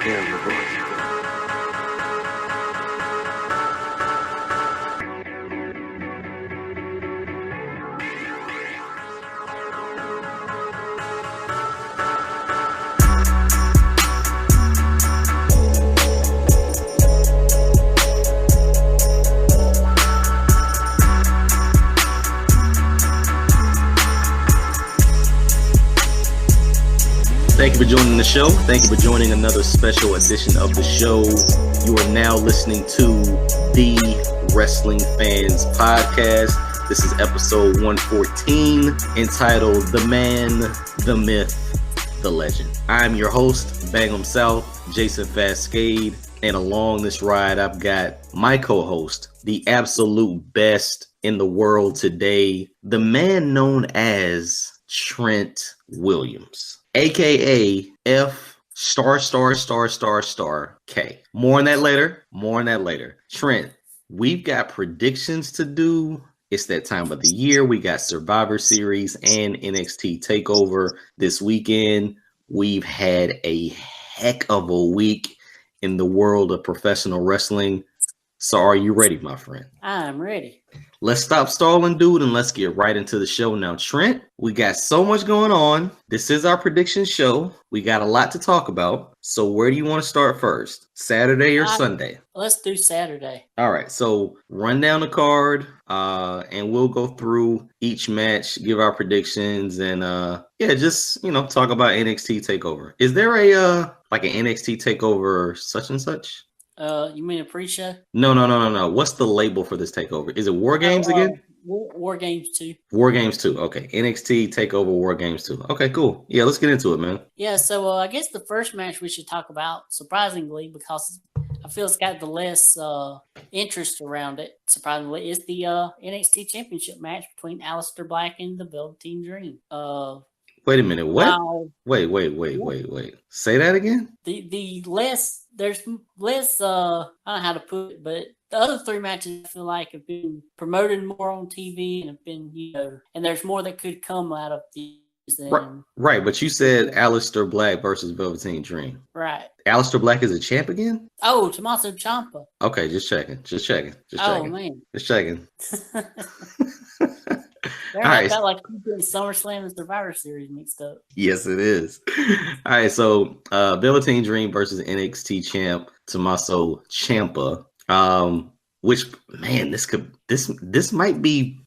Hear your voice. Thank you for joining the show. Thank you for joining another special edition of the show. You are now listening to the Wrestling Fans Podcast. This is episode 114, entitled The Man, the Myth, the Legend. I'm your host, Bangum South, Jason Fascade, and along this ride, I've got my co-host, the absolute best in the world today, the man known as Trent Williams, aka F star K. More on that later. Trent, we've got predictions to do. It's that time of the year. We got Survivor Series and NXT Takeover this weekend. We've had a heck of a week in the world of professional wrestling. So are you ready, my friend? I'm ready. Let's stop stalling, dude, and let's get right into the show now. Trent, we got so much going on. This is our prediction show. We got a lot to talk about. So where do you want to start first? Saturday or Sunday? Let's do Saturday. All right. So run down the card, and we'll go through each match, give our predictions, and just talk about NXT Takeover. Is there a like an NXT Takeover such and such? You mean a pre-show? No. What's the label for this takeover? Is it War Games again? War Games 2. War Games 2. Okay. NXT Takeover War Games 2. Okay, cool. Yeah, let's get into it, man. Yeah, so I guess the first match we should talk about, surprisingly, because I feel it's got the less interest around it, surprisingly, is the NXT Championship match between Aleister Black and the Velveteen Dream. Wait a minute. What? Wow. Wait. Say that again? There's less, I don't know how to put it, but the other three matches I feel like have been promoted more on TV and have been, and there's more that could come out of these. Right, but you said Aleister Black versus Velveteen Dream. Right. Aleister Black is a champ again? Oh, Tommaso Ciampa. Okay, just checking. Oh, man. Just checking. I felt like you getting SummerSlam and Survivor Series mixed up. Yes, it is. All right, so Velveteen Dream versus NXT champ Tommaso Ciampa. Which, man, this might be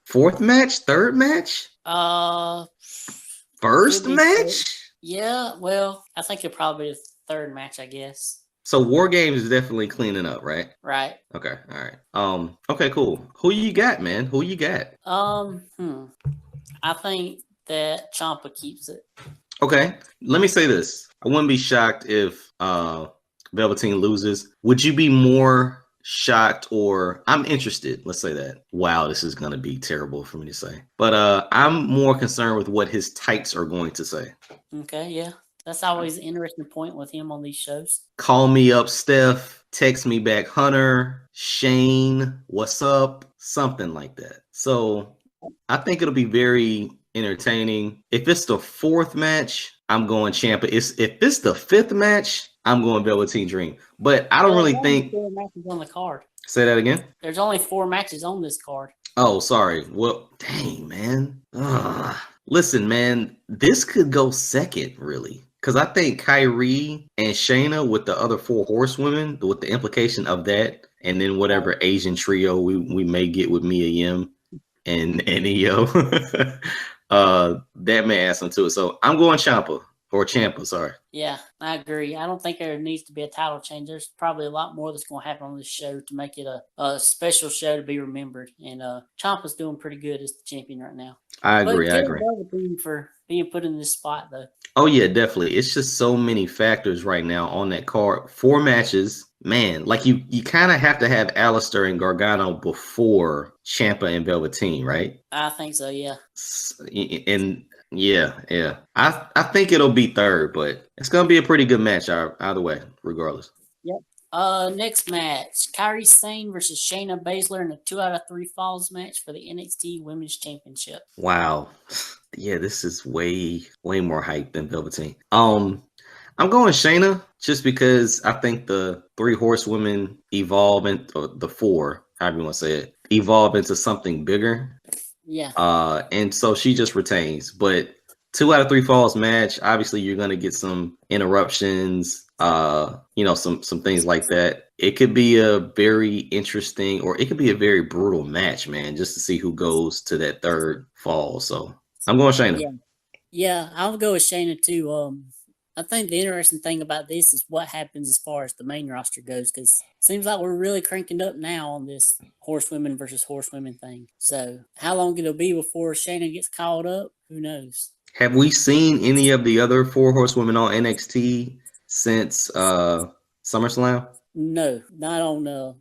fourth match, third match, first match. Yeah, well, I think it'll probably be the third match, I guess. So War Games is definitely cleaning up, right? Right. Okay. All right. Okay, cool. Who you got, man? Who you got? I think that Ciampa keeps it. Okay. Let me say this. I wouldn't be shocked if Velveteen loses. Would you be more shocked, or I'm interested? Let's say that. Wow, this is gonna be terrible for me to say. But I'm more concerned with what his tights are going to say. Okay, yeah. That's always an interesting point with him on these shows. Call me up, Steph. Text me back, Hunter. Shane, what's up? Something like that. So I think it'll be very entertaining. If it's the fourth match, I'm going Ciampa. If it's the fifth match, I'm going Velveteen Dream. But I don't really think 4 matches on the card. Say that again. There's only 4 matches on this card. Oh, sorry. Well, dang, man. Listen, man, this could go second, really. Because I think Kyrie and Shayna with the other 4 horsewomen, with the implication of that, and then whatever Asian trio we may get with Mia Yim and Io, that may add some to it. So I'm going Ciampa, sorry. Yeah, I agree. I don't think there needs to be a title change. There's probably a lot more that's going to happen on this show to make it a special show to be remembered. And Ciampa's doing pretty good as the champion right now. I agree. For being put in this spot, though. Oh, yeah, definitely. It's just so many factors right now on that card. 4 matches. Man, like you kind of have to have Aleister and Gargano before Ciampa and Velveteen, right? I think so, yeah. And yeah. I think it'll be third, but it's going to be a pretty good match either way, regardless. Yep. Next match, Kairi Sane versus Shayna Baszler in a 2 out of 3 falls match for the NXT Women's Championship. Wow. Yeah, this is way more hype than Velveteen. I'm going Shayna just because I think the 3 horsewomen evolve into the 4, however you want to say it, evolve into something bigger. Yeah. And so she just retains. But 2 out of 3 falls match, obviously you're gonna get some interruptions, some things like that. It could be a very interesting, or it could be a very brutal match, man, just to see who goes to that 3rd fall. So I'm going Shayna. Yeah, I'll go with Shayna too. I think the interesting thing about this is what happens as far as the main roster goes, because it seems like we're really cranking up now on this horsewomen versus horsewomen thing. So how long it'll be before Shayna gets called up, who knows? Have we seen any of the other 4 horsewomen on NXT since SummerSlam? No, not on.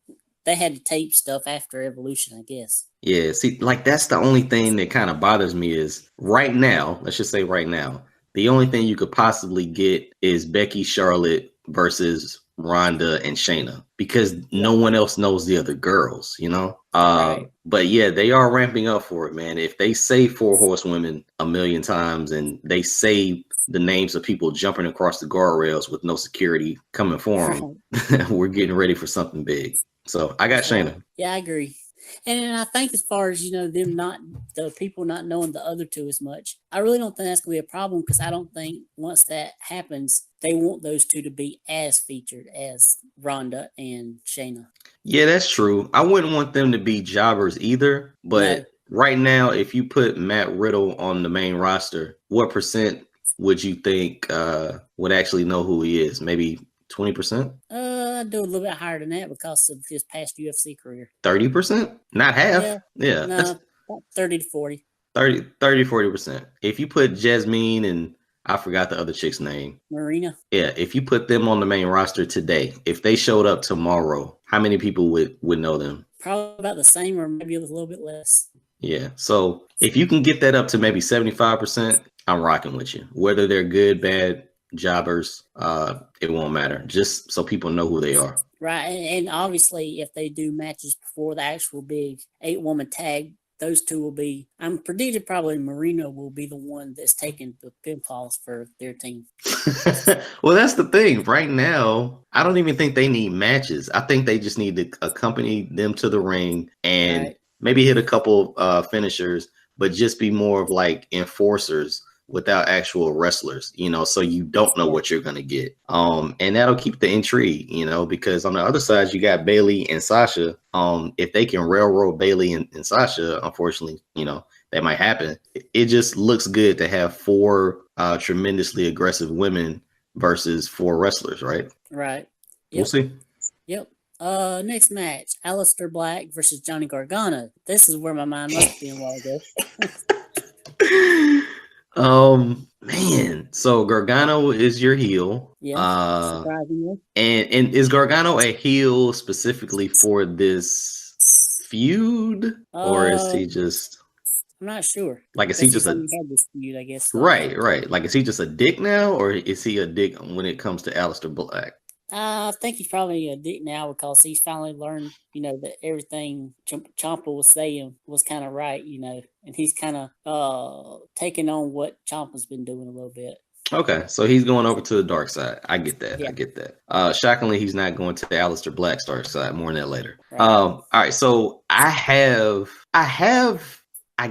They had to tape stuff after Evolution, I guess. Yeah, see, like that's the only thing that kind of bothers me is right now, let's just say right now, the only thing you could possibly get is Becky, Charlotte versus Ronda and Shayna, because no one else knows the other girls, you know? Right. But yeah, they are ramping up for it, man. If they say 4 horsewomen a million times and they say the names of people jumping across the guardrails with no security coming for them, we're getting ready for something big. So I got Shayna. Yeah, I agree. And I think as far as, the people not knowing the other 2 as much, I really don't think that's going to be a problem, because I don't think once that happens, they want those 2 to be as featured as Ronda and Shayna. Yeah, that's true. I wouldn't want them to be jobbers either, but right now, if you put Matt Riddle on the main roster, what percent would you think would actually know who he is? Maybe 20%? I'd do a little bit higher than that because of his past UFC career. 30%? Not half. Yeah. No, about 30 to 40. 40%. If you put Jasmine and I forgot the other chick's name. Marina. Yeah, if you put them on the main roster today, if they showed up tomorrow, how many people would know them? Probably about the same, or maybe a little bit less. Yeah. So if you can get that up to maybe 75%, I'm rocking with you. Whether they're good, bad, jobbers, it won't matter. Just so people know who they are. Right. And obviously, if they do matches before the actual big 8-woman tag, those 2 will be, I'm predicted probably Marina will be the one that's taking the pinfalls for their team. Well, that's the thing. Right now, I don't even think they need matches. I think they just need to accompany them to the ring and maybe hit a couple finishers, but just be more of like enforcers without actual wrestlers, so you don't know what you're going to get. And that'll keep the intrigue, because on the other side, you got Bayley and Sasha. If they can railroad Bayley and Sasha, unfortunately, that might happen. It just looks good to have 4 tremendously aggressive women versus 4 wrestlers, right? Right. Yep. We'll see. Yep. Next match, Aleister Black versus Johnny Gargano. This is where my mind must be a while ago. Man, so Gargano is your heel. Yeah, surprisingly. And is Gargano a heel specifically for this feud, or is he just? I'm not sure. Like, is he just had this feud, I guess. Right. Like, is he just a dick now, or is he a dick when it comes to Aleister Black? I think he's probably a dick now because he's finally learned, that everything Ciampa was saying was kind of right, and he's kind of taking on what Ciampa's been doing a little bit. Okay, so he's going over to the dark side. I get that. Yeah. I get that. Shockingly, he's not going to the Aleister Black's dark side. More on that later. Right. All right, so I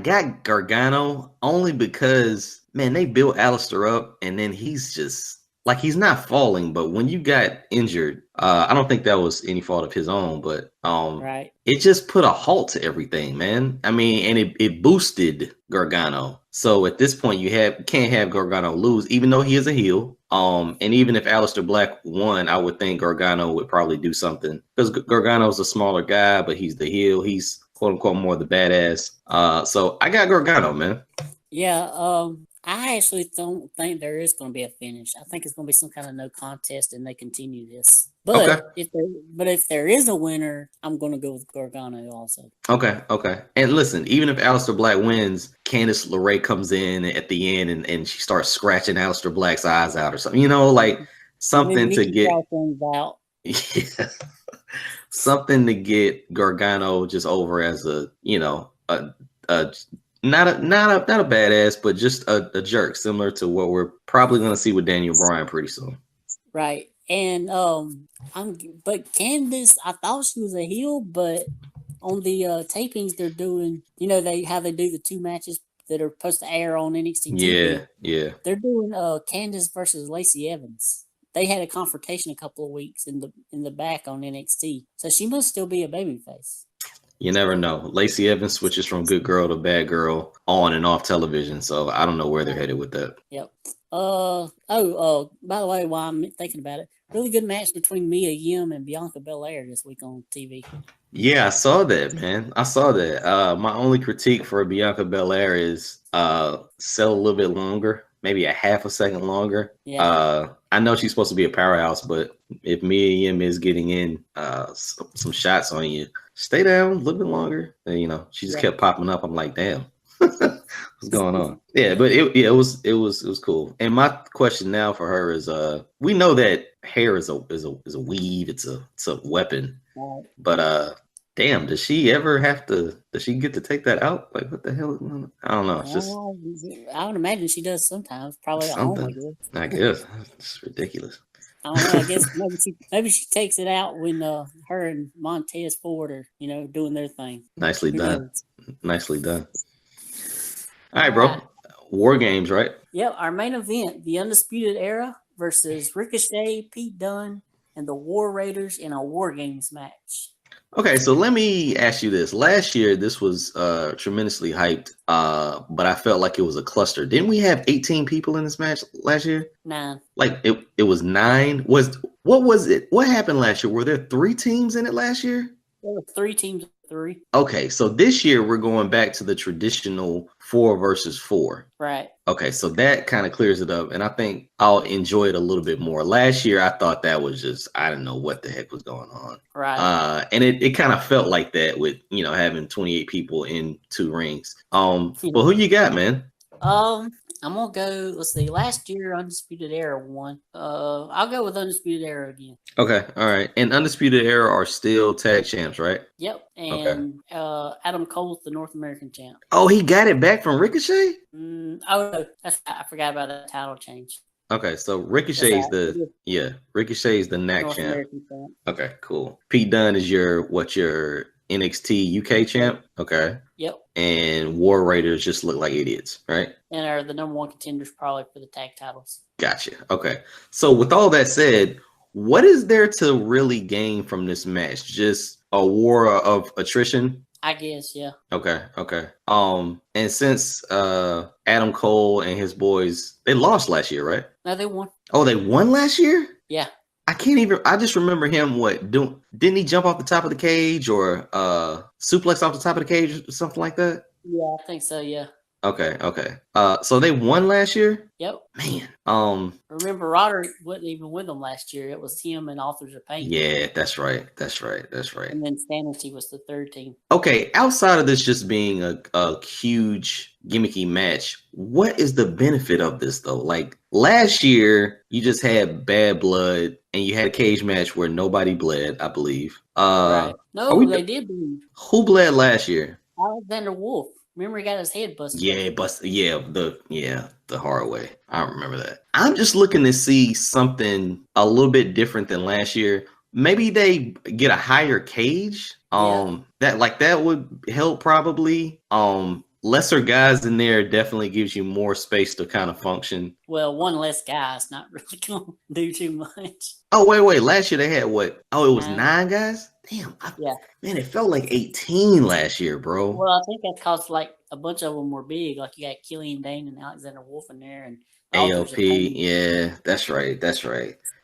got Gargano only because, man, they built Aleister up, and then he's just like, he's not falling, but when you got injured, I don't think that was any fault of his own, but it just put a halt to everything, man. I mean, and it boosted Gargano. So at this point, you can't have Gargano lose, even though he is a heel. And even if Aleister Black won, I would think Gargano would probably do something, because Gargano's a smaller guy, but he's the heel. He's quote unquote more the badass. So I got Gargano, man. Yeah. I actually don't think there is going to be a finish. I think it's going to be some kind of no contest, and they continue this. But if there is a winner, I'm going to go with Gargano also. Okay. And listen, even if Aleister Black wins, Candice LeRae comes in at the end and she starts scratching Aleister Black's eyes out or something. Like something to get out. Yeah. Something to get Gargano just over as a not a badass, but just a jerk, similar to what we're probably going to see with Daniel Bryan pretty soon. Right. And but Candace, I thought she was a heel, but on the tapings they're doing, how they do the two matches that are supposed to air on NXT TV. Yeah. They're doing Candace versus Lacey Evans. They had a confrontation a couple of weeks in the back on NXT, so she must still be a babyface. You never know. Lacey Evans switches from good girl to bad girl on and off television, so I don't know where they're headed with that. Yep. By the way, while I'm thinking about it, really good match between Mia Yim and Bianca Belair this week on TV. Yeah, I saw that, man. I saw that. My only critique for Bianca Belair is sell a little bit longer, maybe a half a second longer. Yeah. I know she's supposed to be a powerhouse, but if Mia Yim is getting in some shots on you, stay down a little bit longer. And, she just kept popping up. I'm like, damn. What's going on? Yeah, but it was cool. And my question now for her is, we know that hair is a weave, it's a weapon. Right. But damn, does she get to take that out? Like, what the hell is going on? I don't know. It's just I would imagine she does sometimes, probably at home. I guess it's ridiculous. I don't know. I guess maybe she takes it out when her and Montez Ford are doing their thing. Nicely done. Nicely done. All right, bro. War Games, right? Yep. Our main event: the Undisputed Era versus Ricochet, Pete Dunne, and the War Raiders in a War Games match. Okay, so let me ask you this. Last year, this was tremendously hyped, but I felt like it was a cluster. Didn't we have 18 people in this match last year? 9. Like it was 9. What was it? What happened last year? Were there 3 teams in it last year? There were 3 teams. 3. Okay, so this year we're going back to the traditional 4 versus 4. Right. Okay, so that kind of clears it up, and I think I'll enjoy it a little bit more. Last year, I thought that was just, I didn't know what the heck was going on. Right. And it kind of felt like that with, having 28 people in 2 rings. But who you got, man? I'm gonna go. Let's see. Last year, Undisputed Era won. I'll go with Undisputed Era again. Okay, all right. And Undisputed Era are still tag champs, right? Yep. And Adam Cole's the North American champ. Oh, he got it back from Ricochet? No, I forgot about that title change. Okay, so Ricochet's Ricochet's the NAC champ. Okay, cool. Pete Dunne is your NXT UK champ? Okay. Yep. And War Raiders just look like idiots, right? And are the number 1 contenders probably for the tag titles. Gotcha. Okay. So with all that said, what is there to really gain from this match? Just a war of attrition? I guess, yeah. Okay. And since Adam Cole and his boys, they lost last year, right? No, they won. Oh, they won last year? Yeah. I just remember him didn't he jump off the top of the cage or suplex off the top of the cage or something like that? Yeah, I think so, yeah. Okay. So they won last year? Yep. Man. Remember, Roderick wasn't even with them last year. It was him and Authors of Pain. Yeah, that's right. And then Sanity was the 3rd team. Okay, outside of this just being a huge gimmicky match, what is the benefit of this though? Like last year, you just had Bad Blood and you had a cage match where nobody bled, I believe. Right. No, they did bleed. Who bled last year? Alexander Wolf. Remember, he got his head busted. Yeah, the hard way. I remember that. I'm just looking to see something a little bit different than last year. Maybe they get a higher cage. That would help probably. Lesser guys in there definitely gives you more space to kind of function. Well, 1 less guy is not really going to do too much. Oh, wait. Last year they had what? Oh, it was 9 guys? Damn. Man, it felt like 18 last year, bro. Well, I think that's because a bunch of them were big. Like you got Killian Dane and Alexander Wolf in there. And AOP. Yeah, that's right.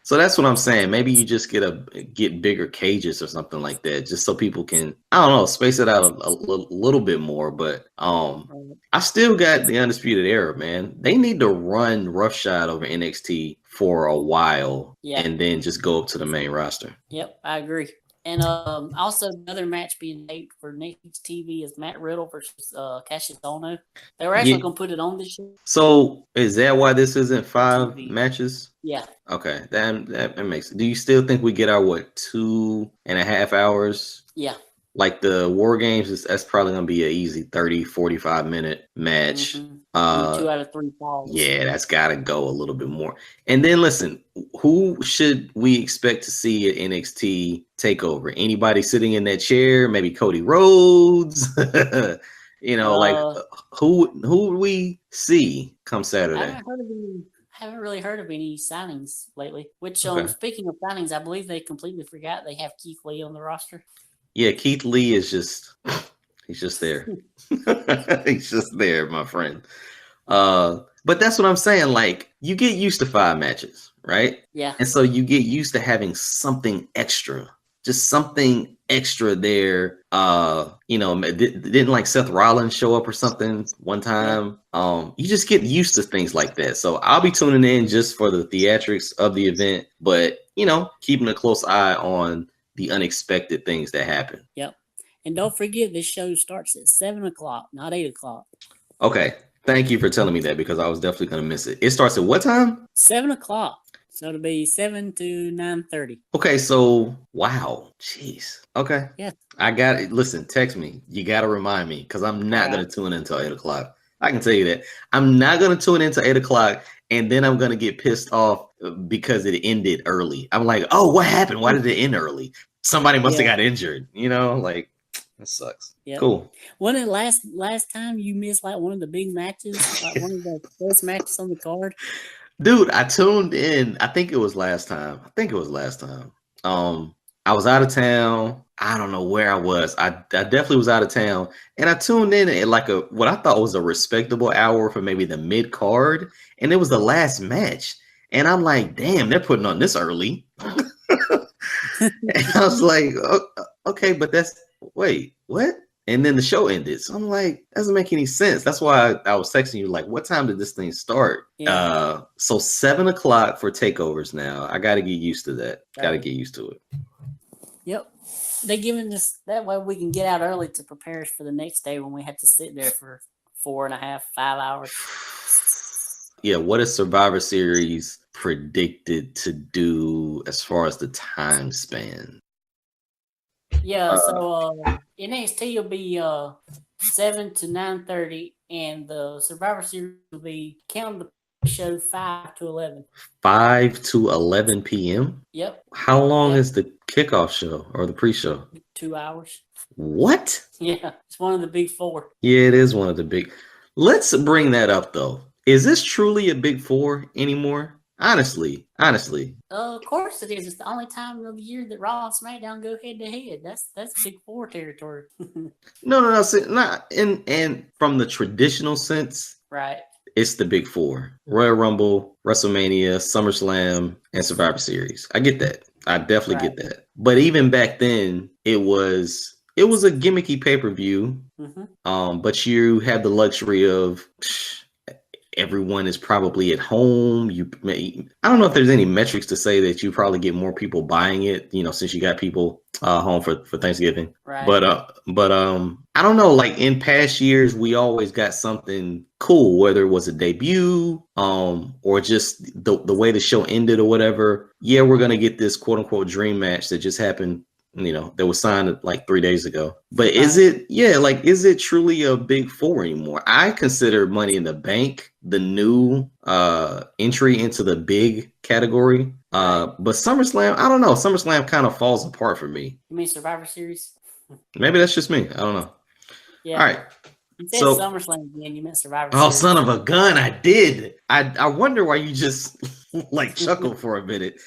So that's what I'm saying. Maybe you just get bigger cages or something like that, just so people can, I don't know, space it out a little bit more. But I still got the Undisputed Era, man. They need to run roughshod over NXT for a while, and then just go up to the main roster. Yep, I agree. And also another match being made for next TV is Matt Riddle versus Cassius Ohno. They were actually going to put it on this year. So is that why this isn't 5 matches? Yeah. Okay, that makes. Do you still think we get our 2.5 hours? Yeah. Like the War Games, that's probably gonna be an easy 30, 45-minute match. Mm-hmm. 2 out of 3 falls. Yeah, that's gotta go a little bit more. And then listen, who should we expect to see at NXT Takeover? Anybody sitting in that chair? Maybe Cody Rhodes. Like who would we see come Saturday? I haven't really heard of any signings lately. Which, Okay. speaking of signings, I believe they completely forgot they have Keith Lee on the roster. Yeah, Keith Lee is he's just there. He's just there, my friend. But that's what I'm saying. Like, you get used to 5 matches, right? Yeah. And so you get used to having something extra, just something extra there. Didn't like Seth Rollins show up or something one time? Yeah. You just get used to things like that. So I'll be tuning in just for the theatrics of the event, but keeping a close eye on the unexpected things that happen. Yep. And don't forget, this show starts at 7 o'clock, not 8 o'clock. Okay. Thank you for telling me that, because I was definitely going to miss it. It starts at what time? 7 o'clock. So it'll be 7 to 9:30. Okay. So, wow. Jeez. Okay. Yeah. I got it. Listen, text me. You got to remind me, because I'm not going to tune in until 8 o'clock. I can tell you that. I'm not going to tune in until 8 o'clock, and then I'm going to get pissed off because it ended early. I'm like, oh, what happened? Why did it end early? Somebody must have got injured. Like, that sucks. Yep. Cool. Wasn't it last time you missed like one of the big matches, like one of the first matches on the card? Dude, I tuned in. I think it was last time. I was out of town. I don't know where I was. I definitely was out of town, and I tuned in at like what I thought was a respectable hour for maybe the mid card, and it was the last match. And I'm like, damn, they're putting on this early. And I was like, okay, but wait, what? And then the show ended. So I'm like, doesn't make any sense. That's why I was texting you, like, what time did this thing start? Yeah. So 7 o'clock for takeovers now. I got to get used to that. Got to get used to it. Yep. They're giving us that way we can get out early to prepare us for the next day when we have to sit there for 4.5, 5 hours. Yeah, what is Survivor Series predicted to do as far as the time span? Yeah, so NXT will be 7 to 9:30, and the Survivor Series will be counting the show 5 to 11. 5 to 11 p.m.? Yep. How long is the kickoff show or the pre-show? 2 hours. What? Yeah, it's one of the big 4. Yeah, it is one of the big. Let's bring that up, though. Is this truly a big 4 anymore? Honestly. Of course it is. It's the only time of the year that Raw and SmackDown go head to head. That's big 4 territory. No. Not and from the traditional sense, right? It's the big 4: Royal Rumble, WrestleMania, SummerSlam, and Survivor Series. I get that. I definitely get that. But even back then, it was a gimmicky pay-per-view. Mm-hmm. But you had the luxury of. Everyone is probably at home. I don't know if there's any metrics to say that you probably get more people buying it, since you got people home for Thanksgiving. Right. But I don't know. Like in past years, we always got something cool, whether it was a debut, or just the way the show ended or whatever. Yeah, we're gonna get this quote unquote dream match that just happened. That was signed like 3 days ago. But is it truly a big 4 anymore? I consider Money in the Bank the new entry into the big category. But SummerSlam, I don't know. SummerSlam kind of falls apart for me. You mean Survivor Series? Maybe that's just me. I don't know. Yeah. All right. You said SummerSlam again. You meant Survivor Series. Oh, son of a gun. I did. I wonder why you just like chuckled for a minute.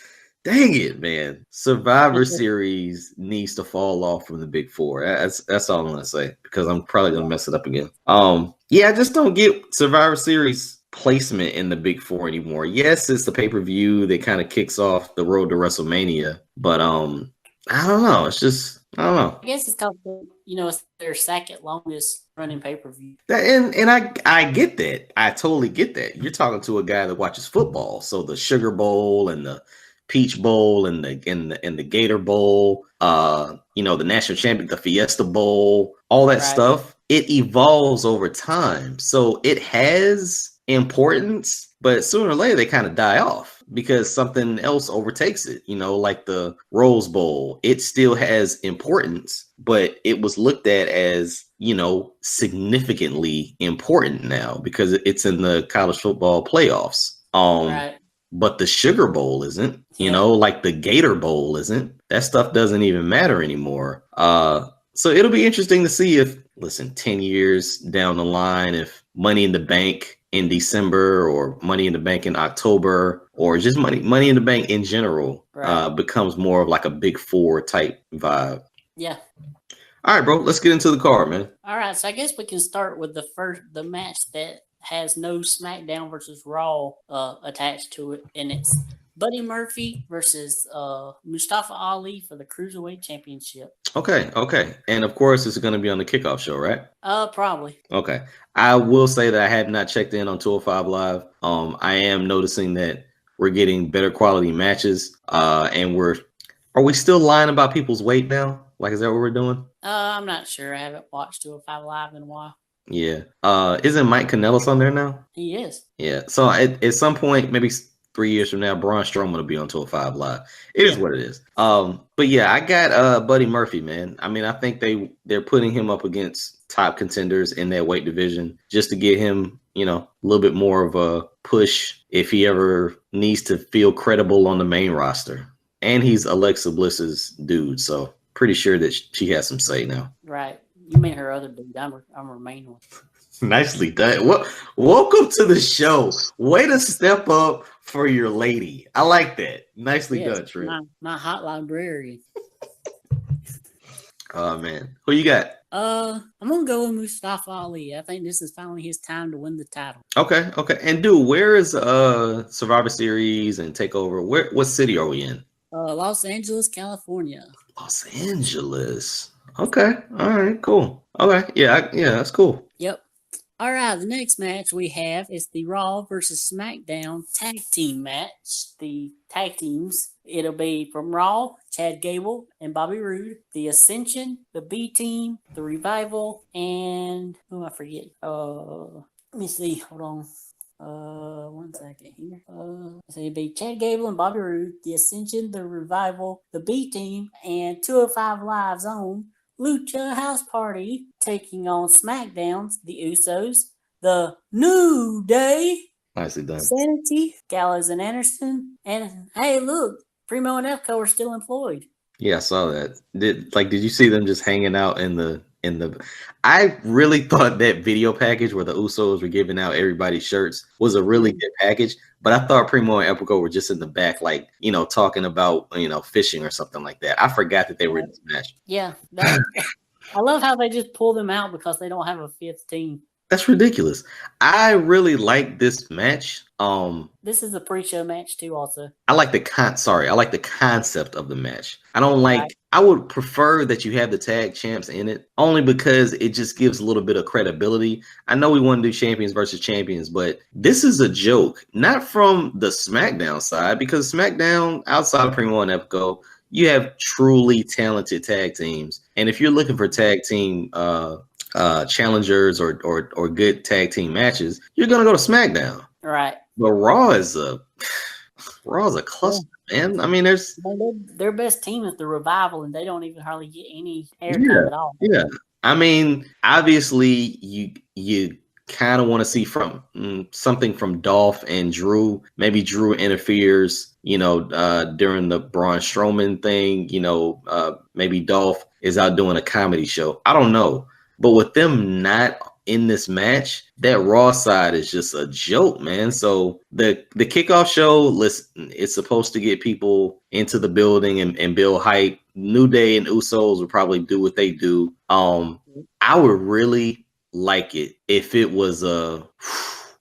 Dang it, man. Survivor Series needs to fall off from the big 4. That's all I'm going to say, because I'm probably going to mess it up again. I just don't get Survivor Series placement in the big 4 anymore. Yes, it's the pay-per-view that kind of kicks off the road to WrestleMania, but I don't know. It's just, I don't know. I guess it's because, it's their second longest running pay-per-view. And I get that. I totally get that. You're talking to a guy that watches football. So the Sugar Bowl and the Peach Bowl and the Gator Bowl, the national champion, the Fiesta Bowl, all that stuff, it evolves over time. So it has importance, but sooner or later they kind of die off. because something else overtakes it, like the Rose Bowl. It still has importance, but it was looked at as, significantly important now because it's in the college football playoffs. Right. But the Sugar Bowl isn't, Yeah. like the Gator Bowl isn't. That stuff doesn't even matter anymore. So it'll be interesting to see if, 10 years down the line, if Money in the Bank in December or Money in the Bank in October or just Money in the Bank in general becomes more of like a Big Four type vibe. Yeah. All right, bro. Let's get into the card, man. All right. So I guess we can start with the match that has no SmackDown versus Raw attached to it, and it's Buddy Murphy versus Mustafa Ali for the Cruiserweight Championship. Okay. And of course, it's going to be on the kickoff show, right? Probably. Okay. I will say that I have not checked in on 205 Live. I am noticing that we're getting better quality matches. And are we still lying about people's weight now? Like, is that what we're doing? I'm not sure. I haven't watched 205 Live in a while. Yeah. Isn't Mike Kanellis on there now? He is. Yeah. So at some point, maybe 3 years from now, Braun Strowman will be on 205 Live. It is what it is. But yeah, I got Buddy Murphy, man. I mean, I think they're putting him up against top contenders in that weight division just to get him, a little bit more of a push if he ever needs to feel credible on the main roster. And he's Alexa Bliss's dude, so pretty sure that she has some say now. Right. You mean her other dude. I'm her main one. Nicely done. Welcome to the show. Way to step up for your lady. I like that. Nicely done, Trent. My hot librarian. Oh, man. Who you got? I'm gonna go with Mustafa Ali. I think this is finally his time to win the title. Okay. And dude, where is Survivor Series and Takeover? What city are we in? Los Angeles, California. Los Angeles. Okay. All right. Cool. Okay. Yeah. That's cool. Yep. All right. The next match we have is the Raw versus SmackDown tag team match. The tag teams. It'll be from Raw, Chad Gable and Bobby Roode, the Ascension, the B Team, the Revival, and who am I forgetting? Let me see. Hold on. 1 second here. So it'd be Chad Gable and Bobby Roode, the Ascension, the Revival, the B Team, and 205 Live's own Lucha House Party taking on SmackDown's the Usos, the New Day, Nicely done, Sanity, Gallows and Anderson, and hey, look, Primo and Efko are still employed. Yeah, I saw that. Did you see them just hanging out in the? I really thought that video package where the Usos were giving out everybody's shirts was a really good package, but I thought Primo and Epico were just in the back, like, talking about, fishing or something like that. I forgot that they were in this match. Yeah. I love how they just pull them out because they don't have a fifth team. That's ridiculous. I really like this match. This is a pre-show match too, also. I like the concept of the match. I would prefer that you have the tag champs in it only because it just gives a little bit of credibility. I know we want to do champions versus champions, but this is a joke, not from the SmackDown side, because SmackDown, outside of Primo and Epico, you have truly talented tag teams. And if you're looking for tag team challengers or good tag team matches, you're gonna go to SmackDown. Right. But Raw is a cluster, man. I mean, their best team is the Revival, and they don't even hardly get any airtime at all. Yeah. I mean, obviously, you kind of want to see something from Dolph and Drew. Maybe Drew interferes, during the Braun Strowman thing. Maybe Dolph is out doing a comedy show. I don't know. But with them not in this match, that Raw side is just a joke, man. So the kickoff show, listen, it's supposed to get people into the building and build hype. New Day and Usos will probably do what they do. I would really like it if it was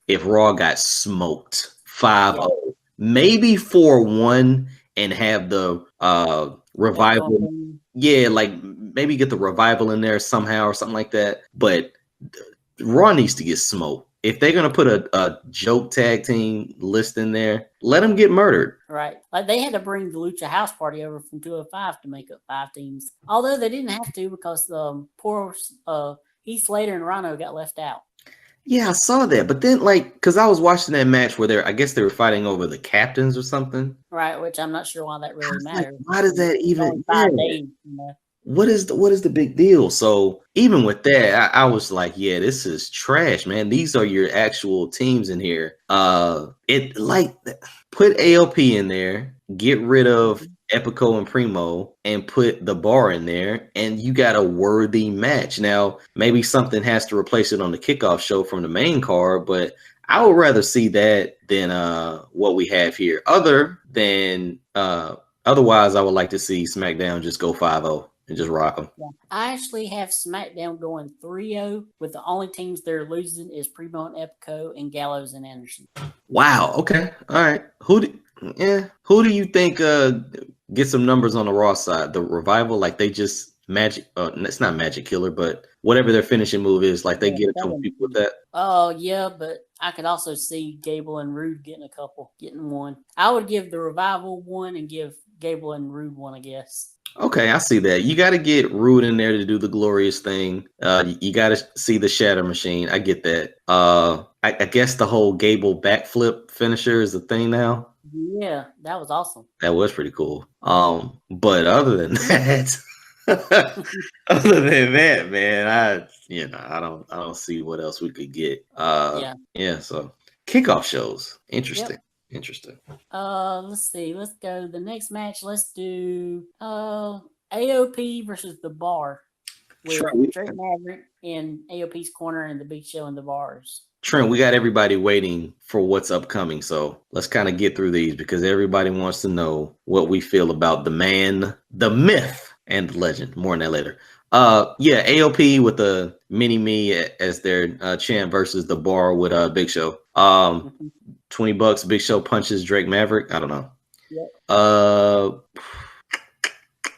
if Raw got smoked 5-0, maybe 4-1, and have the Revival. Yeah, like maybe get the Revival in there somehow or something like that. But Raw needs to get smoked. If they're going to put a joke tag team list in there, let them get murdered. Right. Like they had to bring the Lucha House Party over from 205 to make up 5 teams. Although they didn't have to because poor Heath Slater and Rhino got left out. Yeah, I saw that. But then, like, because I was watching that match where I guess they were fighting over the captains or something. Right, which I'm not sure why that I really was like, matters. why does that It's even? only Yeah. 5 days, you know. What is the big deal? So even with that, I was like, yeah, this is trash, man. These are your actual teams in here. It like put ALP in there, get rid of Epico and Primo, and put the bar in there, and you got a worthy match. Now, maybe something has to replace it on the kickoff show from the main card, but I would rather see that than what we have here. Otherwise, I would like to see SmackDown just go 5-0 and just rock them. Yeah. I actually have SmackDown going 3-0, with the only teams they're losing is Primo and Epico and Gallows and Anderson. Wow. Okay. All right. Who do you think get some numbers on the Raw side? The Revival, like they just magic. It's not Magic Killer, but whatever their finishing move is, like they get a couple people with that. Oh yeah, but I could also see Gable and Rude getting one. I would give the Revival one and give Gable and Rude one, I guess. Okay, I see that. You got to get Rude in there to do the glorious thing. You got to see the Shatter Machine. I get that. I guess the whole Gable backflip finisher is a thing now. Yeah, that was awesome. That was pretty cool. But other than that, man, I don't see what else we could get. Yeah. So kickoff shows, interesting. Yep. Interesting. Let's see. Let's go the next match. Let's do AOP versus the Bar with Drake Maverick in AOP's corner and the Big Show in the Bars. Trent, we got everybody waiting for what's upcoming, so let's kind of get through these because everybody wants to know what we feel about the man, the myth, and the legend. More on that later. Yeah, AOP with the Mini Me as their champ versus the Bar with Big Show. $20, Big Show punches Drake Maverick. I don't know. Yep.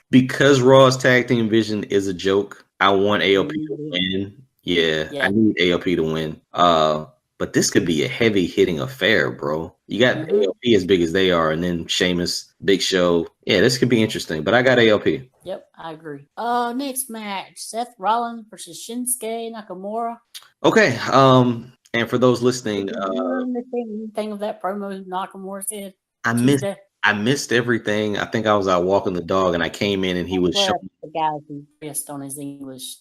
Because Raw's tag team vision is a joke, I want AOP to win. Yeah, I need AOP to win. But this could be a heavy hitting affair, bro. You got AOP as big as they are, and then Sheamus, Big Show. Yeah, this could be interesting. But I got AOP. Yep, I agree. Next match: Seth Rollins versus Shinsuke Nakamura. Okay. And for those listening, anything of that promo Nakamura said? I missed everything. I think I was out walking the dog, and I came in, and he was showing the guy who pissed on his English.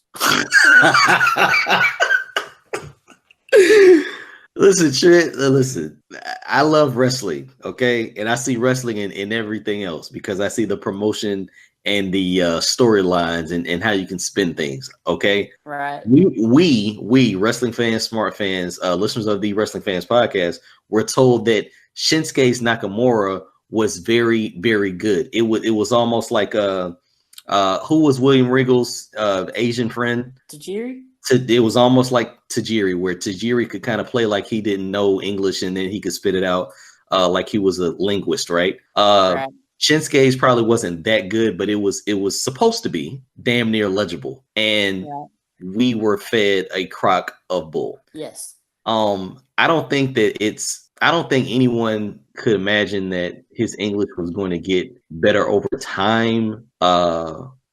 Listen, Trent, listen. I love wrestling, okay, and I see wrestling in everything else because I see the promotion and the storylines and how you can spin things. Okay, right. We wrestling fans, smart fans, listeners of the Wrestling Fans podcast, were told that Shinsuke Nakamura was very, very good. It was almost like who was William Regal's Asian friend? Tajiri. It was almost like Tajiri, where Tajiri could kind of play like he didn't know English and then he could spit it out like he was a linguist, right? Right. Shinsuke's probably wasn't that good, but it was supposed to be damn near legible, and we were fed a crock of bull. Yes. I don't think anyone could imagine that his English was going to get better over time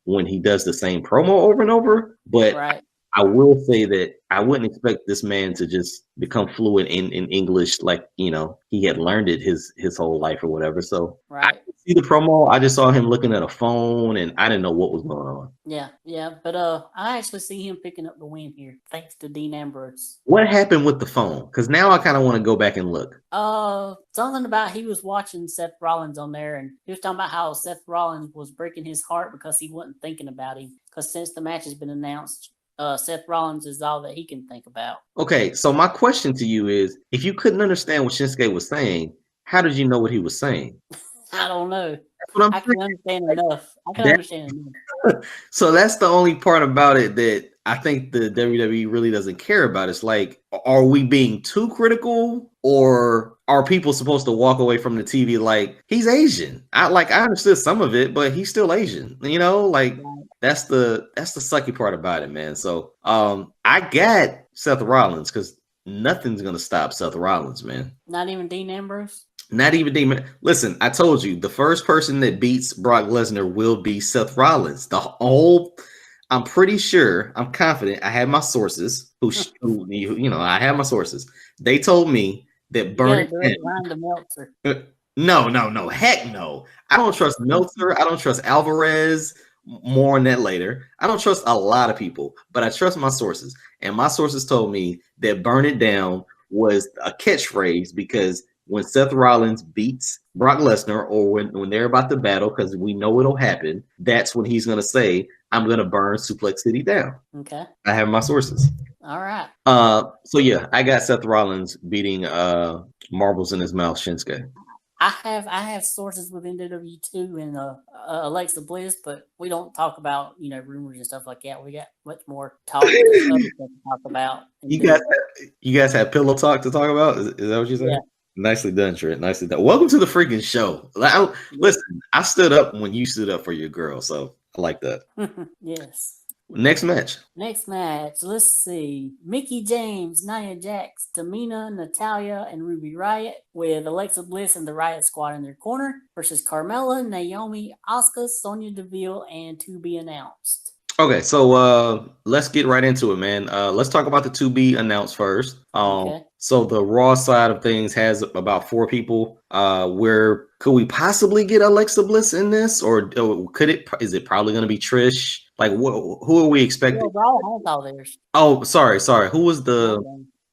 when he does the same promo over and over. But I will say that I wouldn't expect this man to just become fluent in English like, he had learned it his whole life or whatever. So I didn't see the promo. I just saw him looking at a phone and I didn't know what was going on. Yeah. But I actually see him picking up the win here, thanks to Dean Ambrose. What happened with the phone? Because now I kind of want to go back and look. Something about he was watching Seth Rollins on there, and he was talking about how Seth Rollins was breaking his heart because he wasn't thinking about him. Because since the match has been announced, Seth Rollins is all that he can think about. Okay, so my question to you is, if you couldn't understand what Shinsuke was saying, how did you know what he was saying? I don't know. I can understand enough. So that's the only part about it that I think the WWE really doesn't care about. It's like, are we being too critical, or are people supposed to walk away from the TV like, he's Asian? I understood some of it, but he's still Asian. That's the sucky part about it, man. So I got Seth Rollins because nothing's gonna stop Seth Rollins, man. Not even Dean Ambrose. Not even Dean. Listen, I told you the first person that beats Brock Lesnar will be Seth Rollins. I'm pretty sure, I'm confident. I had my sources I have my sources. They told me that You got Burn a It direct line to Meltzer. Down. No. Heck no. I don't trust Meltzer. I don't trust Alvarez. More on that later. I don't trust a lot of people, but I trust my sources. And my sources told me that Burn It Down was a catchphrase because when Seth Rollins beats Brock Lesnar or when they're about to battle, because we know it'll happen, that's when he's going to say, I'm going to burn Suplex City down. Okay. I have my sources. All right. So yeah, I got Seth Rollins beating Marbles in his mouth Shinsuke. I have sources within WWE too and Alexa Bliss, but we don't talk about rumors and stuff like that. We got much more talk to talk about. You guys have pillow talk to talk about? Is that what you said? Yeah. Nicely done, Trent. Nicely done. Welcome to the freaking show. Listen, I stood up when you stood up for your girl, so I like that. Yes. Next match. Let's see. Mickie James, Nia Jax, Tamina, Natalya, and Ruby Riott with Alexa Bliss and the Riott Squad in their corner versus Carmella, Naomi, Asuka, Sonya Deville, and to be announced. Okay, so let's get right into it, man. Let's talk about the to be announced first. Okay. So the Raw side of things has about 4 people. Where could we possibly get Alexa Bliss in this, or is it probably going to be Trish? Like, who are we expecting? Raw has all theirs. Oh, sorry. Who was the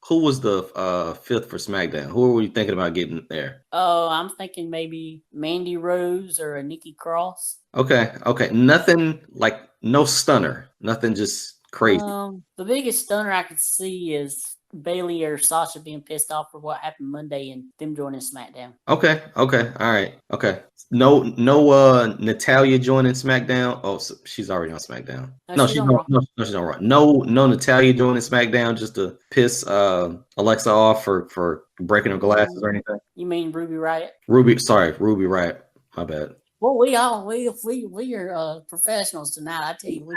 5th for SmackDown? Who are we thinking about getting there? Oh, I'm thinking maybe Mandy Rose or a Nikki Cross. Okay. Nothing like no stunner. Nothing just crazy. The biggest stunner I could see is Bailey or Sasha being pissed off for what happened Monday and them joining SmackDown. Okay. All right. Okay. No Natalya joining SmackDown. Oh, so she's already on SmackDown. No, she's on Raw. No Natalya joining SmackDown just to piss Alexa off for breaking her glasses or anything. You mean Ruby Riott? Ruby Riott. My bad. Well, we are professionals tonight. I tell you,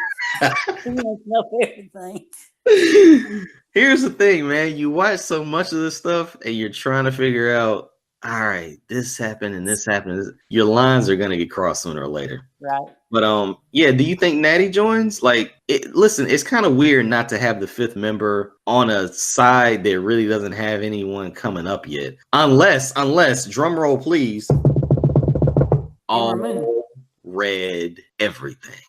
we know everything. Here's the thing, man. You watch so much of this stuff and you're trying to figure out, all right, this happened and this happened. Your lines are gonna get crossed sooner or later. Right. But yeah, do you think Natty joins? Like, listen, it's kind of weird not to have the 5th member on a side that really doesn't have anyone coming up yet. Unless, drum roll please. All red everything.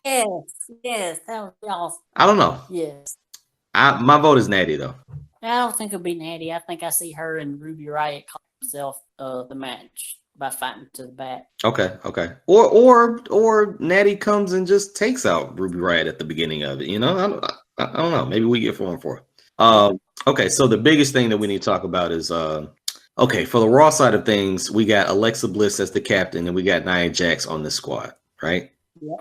Yes, that was awesome. I don't know. Yes. My vote is Natty though. I don't think it'll be Natty. I think I see her and Ruby Riott call themselves the match by fighting to the back. Okay. Or Natty comes and just takes out Ruby Riott at the beginning of it. I don't know. Maybe we get 4 and 4. Okay, so the biggest thing that we need to talk about is okay, for the Raw side of things, we got Alexa Bliss as the captain, and we got Nia Jax on the squad, right? Yeah.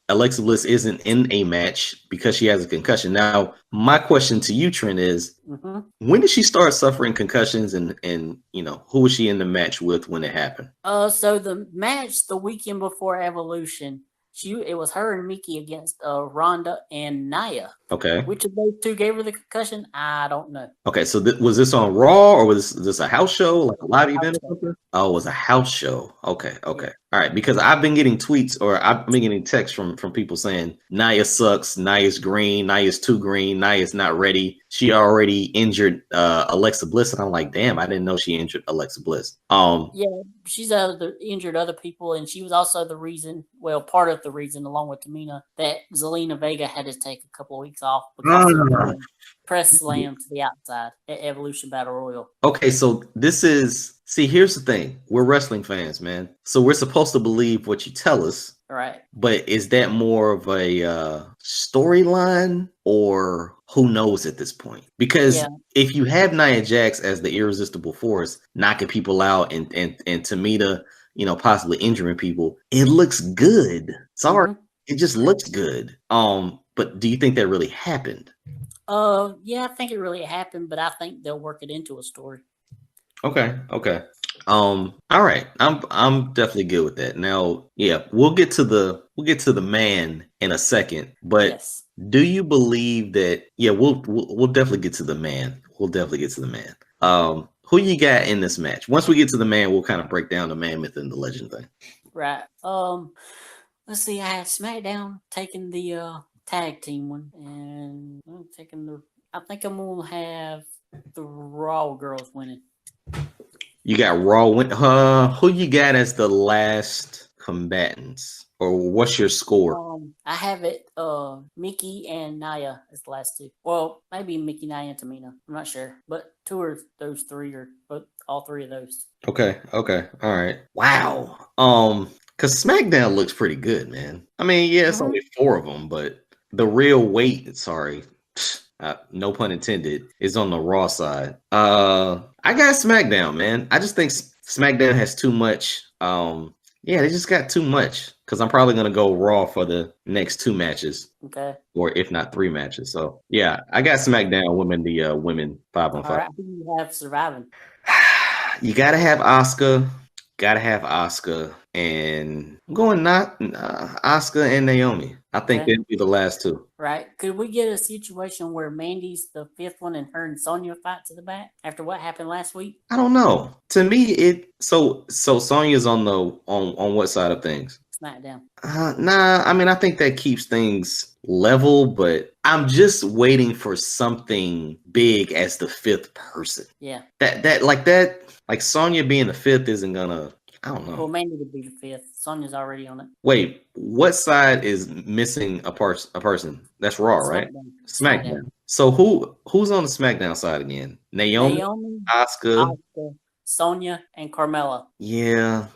Alexa Bliss isn't in a match because she has a concussion. Now, my question to you, Trent, is when did she start suffering concussions, and who was she in the match with when it happened? So the match the weekend before Evolution, it was her and Mickie against Ronda and Nia. Okay. Which of those 2 gave her the concussion? I don't know. Okay, so was this on Raw or was this a house show, like a live event or something? Oh, it was a house show. Okay. Yeah. All right, because I've been getting tweets or I've been getting texts from people saying Nia sucks, Nia's green, Nia's too green, Nia's not ready. She already injured Alexa Bliss, and I'm like, damn, I didn't know she injured Alexa Bliss. Yeah, she's injured other people, and she was also part of the reason, along with Tamina, that Zelina Vega had to take a couple of weeks off because of press slam to the outside at Evolution Battle Royal. Okay, so here's the thing. We're wrestling fans, man. So we're supposed to believe what you tell us. Right. But is that more of a storyline, or who knows at this point? Because if you have Nia Jax as the irresistible force, knocking people out and Tamina, possibly injuring people, it looks good. Sorry, it just looks good. But do you think that really happened? Yeah, I think it really happened, but I think they'll work it into a story. Okay. All right. I'm definitely good with that. Now, yeah, we'll get to the man in a second, but do you believe that? Yeah, we'll definitely get to the man. Who you got in this match? Once we get to the man, we'll kind of break down the man, myth, and the legend thing. Right. Let's see. I had SmackDown taking the tag team one, and I'm taking the. I think I'm gonna have the Raw girls winning. You got Raw win. Who you got as the last combatants, or what's your score? I have it. Mickey and Nia as the last two. Well, maybe Mickey, Nia, and Tamina. I'm not sure, but two of those three are both all three of those. Okay, all right. Wow. Because SmackDown looks pretty good, man. I mean, yeah, it's only 4 of them, but the real weight, sorry, no pun intended, is on the Raw side. I got SmackDown, man. I just think SmackDown has too much. Yeah, they just got too much. Because I'm probably gonna go Raw for the next 2 matches. Okay. Or if not 3 matches. So yeah, I got SmackDown women, the women 5-on-5. All right, who do you have surviving? You gotta have Asuka. And I'm going not Asuka and Naomi. I think they'd be the last 2. Right. Could we get a situation where Mandy's the 5th one and her and Sonya fight to the back after what happened last week? I don't know. To me, so Sonya's on what side of things? SmackDown. Nah, I mean, I think that keeps things level, but I'm just waiting for something big as the 5th person. Yeah. Like Sonya being the 5th isn't gonna. I don't know. Well, Mandy would be the 5th. Sonya's already on it. Wait, what side is missing a person? That's Raw, right? SmackDown. So who's on the SmackDown side again? Naomi, Asuka, Sonya, and Carmella. Yeah,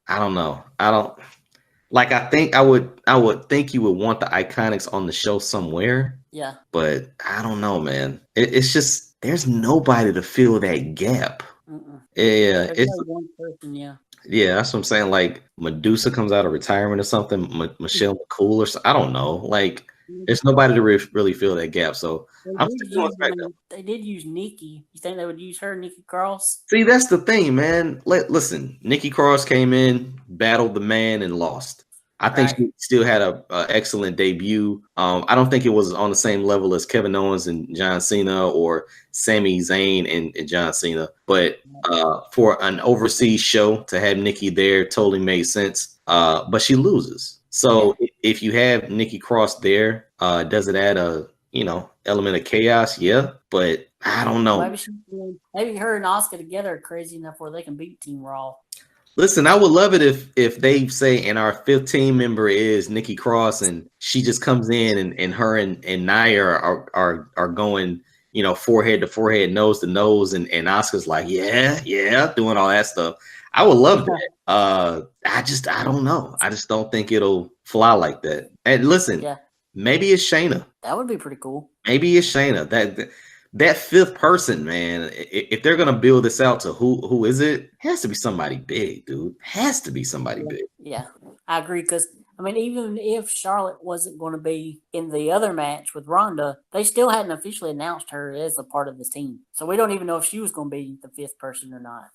I don't know. I think I would think you would want the Iconics on the show somewhere. Yeah. But I don't know, man. It's just there's nobody to fill that gap. Yeah, it's one person, yeah. Yeah, that's what I'm saying. Like Medusa comes out of retirement or something. Michelle McCool or something. I don't know. Like there's nobody to really fill that gap. So they did use Nikki. You think they would use her, Nikki Cross? See, that's the thing, man. Listen, Nikki Cross came in, battled the man, and lost. I think she still had a excellent debut. I don't think it was on the same level as Kevin Owens and John Cena or Sami Zayn and John Cena. But for an overseas show to have Nikki there totally made sense. But she loses. So if you have Nikki Cross there, does it add a element of chaos? Yeah, but I don't know. Maybe her and Asuka together are crazy enough where they can beat Team Raw. Listen, I would love it if they say, and our 5th team member is Nikki Cross, and she just comes in, and her and Nia are going, forehead to forehead, nose to nose, and Asuka's like, yeah, doing all that stuff. I would love that. I don't know. I just don't think it'll fly like that. And listen, maybe it's Shayna. That would be pretty cool. Maybe it's Shayna. That 5th person, man, if they're going to build this out to who is it? Has to be somebody big, dude. Has to be somebody big. Yeah, I agree. Because, I mean, even if Charlotte wasn't going to be in the other match with Ronda, they still hadn't officially announced her as a part of the team. So we don't even know if she was going to be the 5th person or not.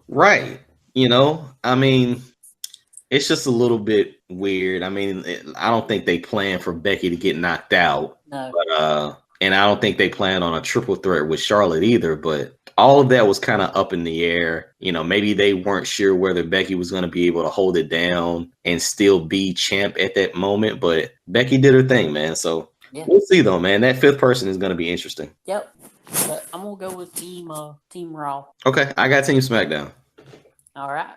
Right. I mean, it's just a little bit weird. I mean, I don't think they plan for Becky to get knocked out. No. But, and I don't think they plan on a triple threat with Charlotte either, but all of that was kind of up in the air. Maybe they weren't sure whether Becky was going to be able to hold it down and still be champ at that moment, but Becky did her thing, man. So we'll see though, man. That 5th person is going to be interesting. Yep. But I'm going to go with Team Raw. Okay. I got Team SmackDown. All right.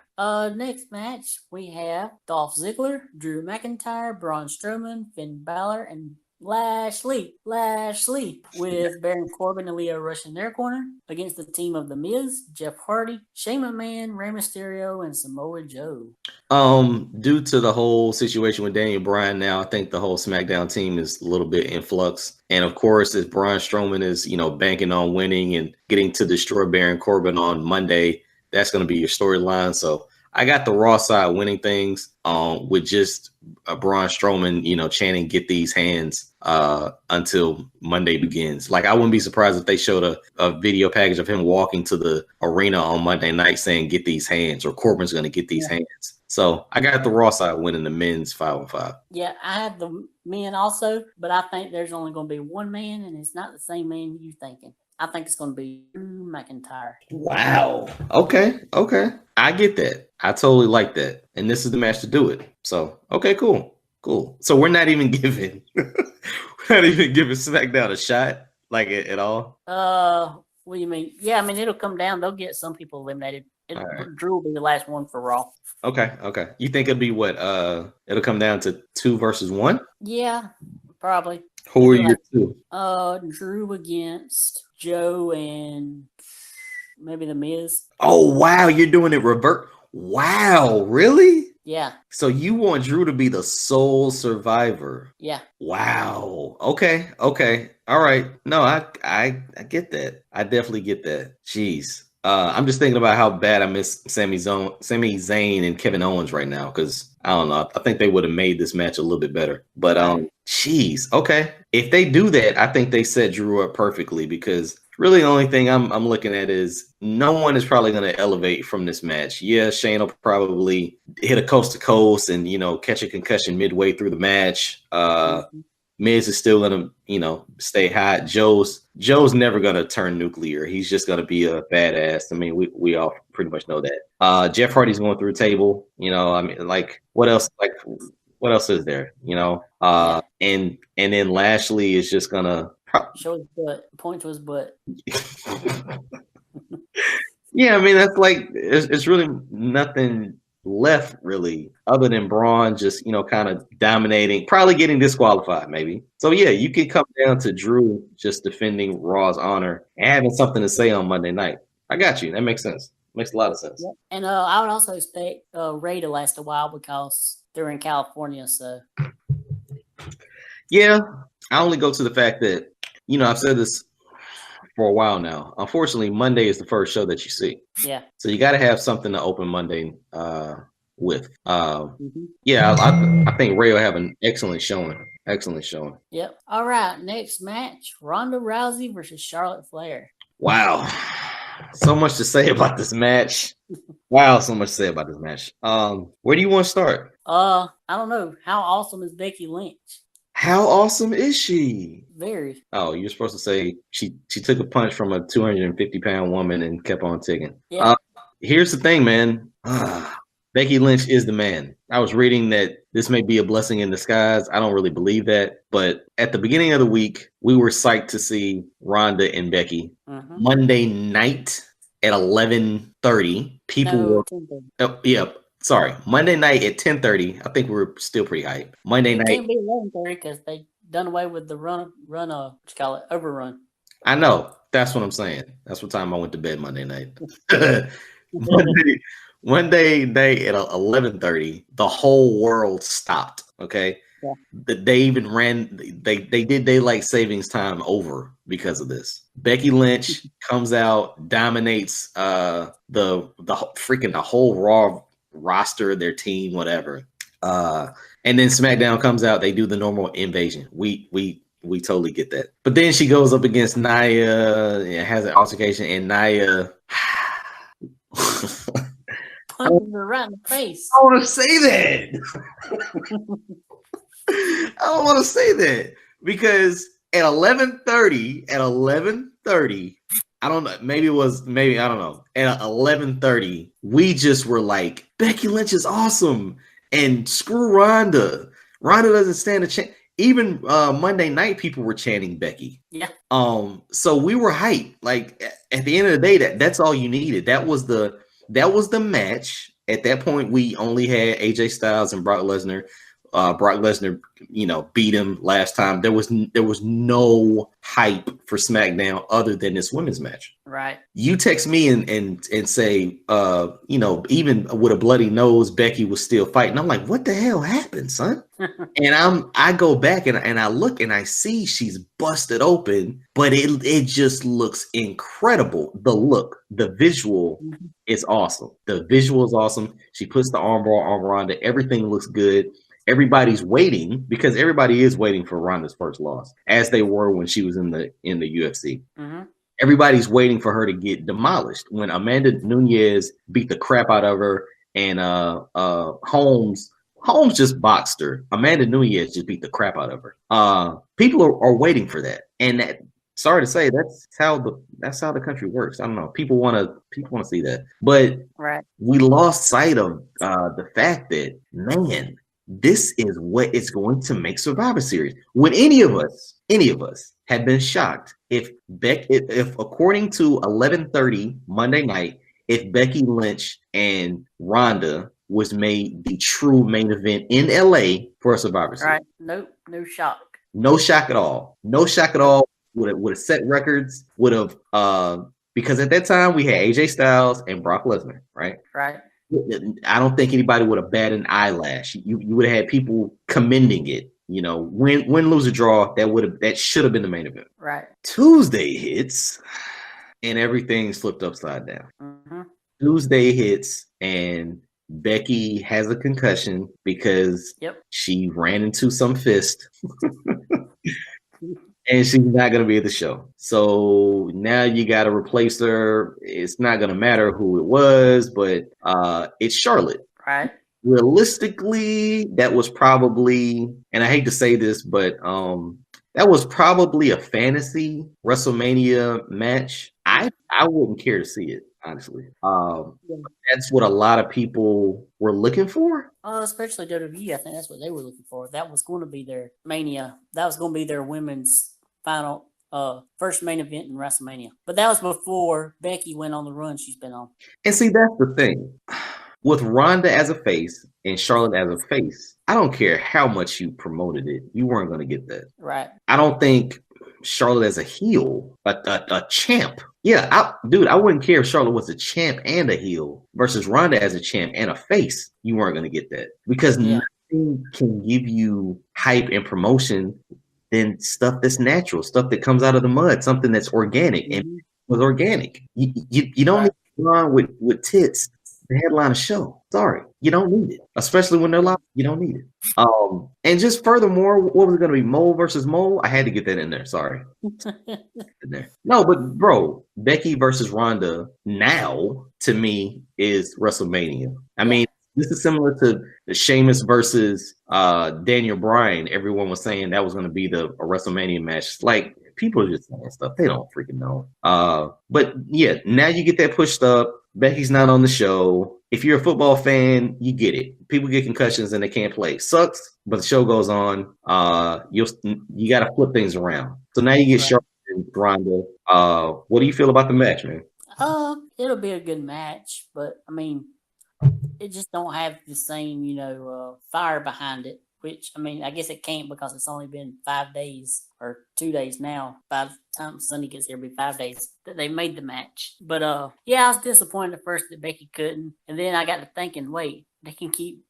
Next match, we have Dolph Ziggler, Drew McIntyre, Braun Strowman, Finn Balor, and Lashley, with Baron Corbin and Leo Rush in their corner against the team of The Miz, Jeff Hardy, Shane McMahon, Rey Mysterio, and Samoa Joe. Due to the whole situation with Daniel Bryan now, I think the whole SmackDown team is a little bit in flux. And of course, if Braun Strowman is, banking on winning and getting to destroy Baron Corbin on Monday, that's going to be your storyline. So I got the Raw side winning things with just Braun Strowman, chanting "Get these hands" until Monday begins. Like I wouldn't be surprised if they showed a video package of him walking to the arena on Monday night saying "Get these hands" or Corbin's going to get these hands. So I got the Raw side winning the men's 5-on-5. Yeah, I have the men also, but I think there's only going to be one man, and it's not the same man you thinking. I think it's going to be Drew McIntyre. Wow. Okay. I get that. I totally like that. And this is the match to do it. So, okay, cool. Cool. So we're not even giving SmackDown a shot, like at all. What do you mean? Yeah, I mean it'll come down. They'll get some people eliminated. Right. Drew will be the last one for Raw. Okay. You think it'll be what? It'll come down to 2 versus 1? Yeah, probably. Who are your two? Drew against Joe and maybe The Miz. Oh wow, you're doing it revert. Wow, really? Yeah. So you want Drew to be the sole survivor? Yeah. Wow. Okay. All right. No, I get that. I definitely get that. Jeez. I'm just thinking about how bad I miss Sami Zayn and Kevin Owens right now, because I don't know. I think they would have made this match a little bit better. But jeez. Okay. If they do that, I think they set Drew up perfectly, because really the only thing I'm looking at is no one is probably going to elevate from this match. Yeah, Shane will probably hit a coast to coast and, catch a concussion midway through the match. Miz is still going to, stay hot. Joe's never going to turn nuclear. He's just going to be a badass. I mean, we all pretty much know that. Jeff Hardy's going through a table. I mean, like, what else? Like, what else is there? And then Lashley is just going to show his butt. Point to his butt. Yeah, I mean, that's like, it's really nothing left really other than Braun just kind of dominating, probably getting disqualified maybe. So yeah, you can come down to Drew just defending Raw's honor and having something to say on Monday night. I got you. That makes sense. Makes a lot of sense. Yep. And I would also expect Ray to last a while because they're in California. So yeah, I only go to the fact that I've said this for a while now. Unfortunately, Monday is the first show that you see. Yeah. So you got to have something to open Monday with. Yeah, I think Ray will have an excellent showing. Excellent showing. Yep. All right. Next match: Ronda Rousey versus Charlotte Flair. Wow. So much to say about this match. Wow, so much to say about this match. Where do you want to start? I don't know. How awesome is Becky Lynch? How awesome is she? Very. Oh, you're supposed to say she took a punch from a 250-pound woman and kept on ticking. Yeah. Here's the thing, man. Becky Lynch is the man. I was reading that this may be a blessing in disguise. I don't really believe that. But at the beginning of the week, we were psyched to see Ronda and Becky. Monday night at 11:30. People were... Sorry, Monday night at 10:30. I think we were still pretty hyped. Monday night. It can't be 11:30 because they done away with the overrun. I know. That's what I'm saying. That's what time I went to bed Monday night. Monday night at 11:30, the whole world stopped. Okay. Yeah. They even ran. They did daylight savings time over because of this. Becky Lynch comes out, dominates the whole Raw roster, their team, whatever. And then SmackDown comes out, they do the normal invasion. We totally get that. But then she goes up against Nia, has an altercation, and Nia punches her right in the face. I don't want to say that. I don't want to say that because at 11:30, I don't know. Maybe I don't know. At 11:30, we just were like, Becky Lynch is awesome, and screw Ronda. Ronda doesn't stand a chance. Even Monday night, people were chanting Becky. Yeah. So we were hyped. Like at the end of the day, that's all you needed. That was the match. At that point, we only had AJ Styles and Brock Lesnar. Brock Lesnar, beat him last time. There was no hype for SmackDown other than this women's match. Right. You text me and say, even with a bloody nose, Becky was still fighting. I'm like, what the hell happened, son? And I go back and I look and I see she's busted open, but it just looks incredible. The visual is awesome. The visual is awesome. She puts the armbar on Ronda. Everything looks good. Everybody's waiting because everybody is waiting for Ronda's first loss, as they were when she was in the UFC. Everybody's waiting for her to get demolished. When Amanda Nunes beat the crap out of her and Holmes just boxed her. Amanda Nunes just beat the crap out of her. People are waiting for that, and sorry to say, that's how the country works. I don't know. People want to see that, but right. We lost sight of the fact that, man, this is what is going to make Survivor Series. When any of us had been shocked if according to 11:30 Monday night, if Becky Lynch and Ronda was made the true main event in LA for a Survivor Series. Right. Nope. No shock. No shock at all. No shock at all. Would have set records. Would have because at that time we had AJ Styles and Brock Lesnar, right? Right. I don't think anybody would have batted an eyelash. You would have had people commending it. You know, win, lose, or draw. That should have been the main event. Right. Tuesday hits, and everything's flipped upside down. Mm-hmm. Tuesday hits, and Becky has a concussion because she ran into some fist. And she's not going to be at the show. So now you got to replace her. It's not going to matter who it was, but it's Charlotte. Right. Realistically, that was probably, and I hate to say this, but that was probably a fantasy WrestleMania match. I wouldn't care to see it, honestly. That's what a lot of people were looking for. Especially WWE, I think that's what they were looking for. That was going to be their Mania. That was going to be their women's final first main event in WrestleMania. But that was before Becky went on the run she's been on. And see, that's the thing. With Ronda as a face and Charlotte as a face, I don't care how much you promoted it. You weren't going to get that. Right. I don't think Charlotte as a heel, a champ. Yeah, I wouldn't care if Charlotte was a champ and a heel versus Ronda as a champ and a face. You weren't going to get that because nothing can give you hype and promotion than stuff that's natural, stuff that comes out of the mud, something that's organic. Mm-hmm. And it was organic. You don't need to run with tits to headline a show. Sorry, you don't need it, especially when they're live. You don't need it. And just furthermore, what was it going to be? Mole versus Mole? I had to get that in there. Sorry. In there. No, but bro, Becky versus Ronda now to me is WrestleMania. I mean, this is similar to the Sheamus versus Daniel Bryan. Everyone was saying that was going to be a WrestleMania match. Like, people are just saying stuff. They don't freaking know. But yeah, now you get that pushed up. Becky's not on the show. If you're a football fan, you get it. People get concussions and they can't play. Sucks, but the show goes on. You got to flip things around. So now you get Charlotte and Ronda. What do you feel about the match, man? It'll be a good match, but I mean, it just don't have the same, fire behind it. Which, I mean, I guess it can't because it's only been 5 days or 2 days now. By the time Sunday gets here, it'll be 5 days that they made the match. But, I was disappointed at first that Becky couldn't. And then I got to thinking, wait, they can keep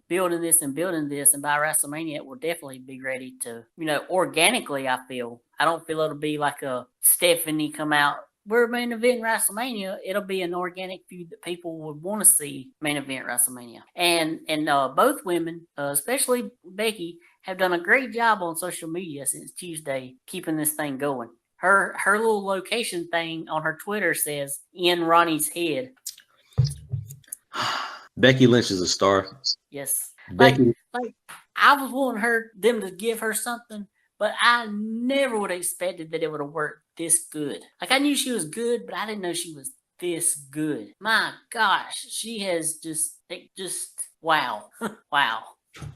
building this. And by WrestleMania, it will definitely be ready to, organically, I feel. I don't feel it'll be like a Stephanie come out. We're main event WrestleMania. It'll be an organic feud that people would want to see main event WrestleMania. And both women, especially Becky, have done a great job on social media since Tuesday, keeping this thing going. Her little location thing on her Twitter says "in Ronnie's head." Becky Lynch is a star. Yes, Becky. Like I was wanting them to give her something. But I never would have expected that it would have worked this good. Like, I knew she was good, but I didn't know she was this good. My gosh, she has just wow. Wow.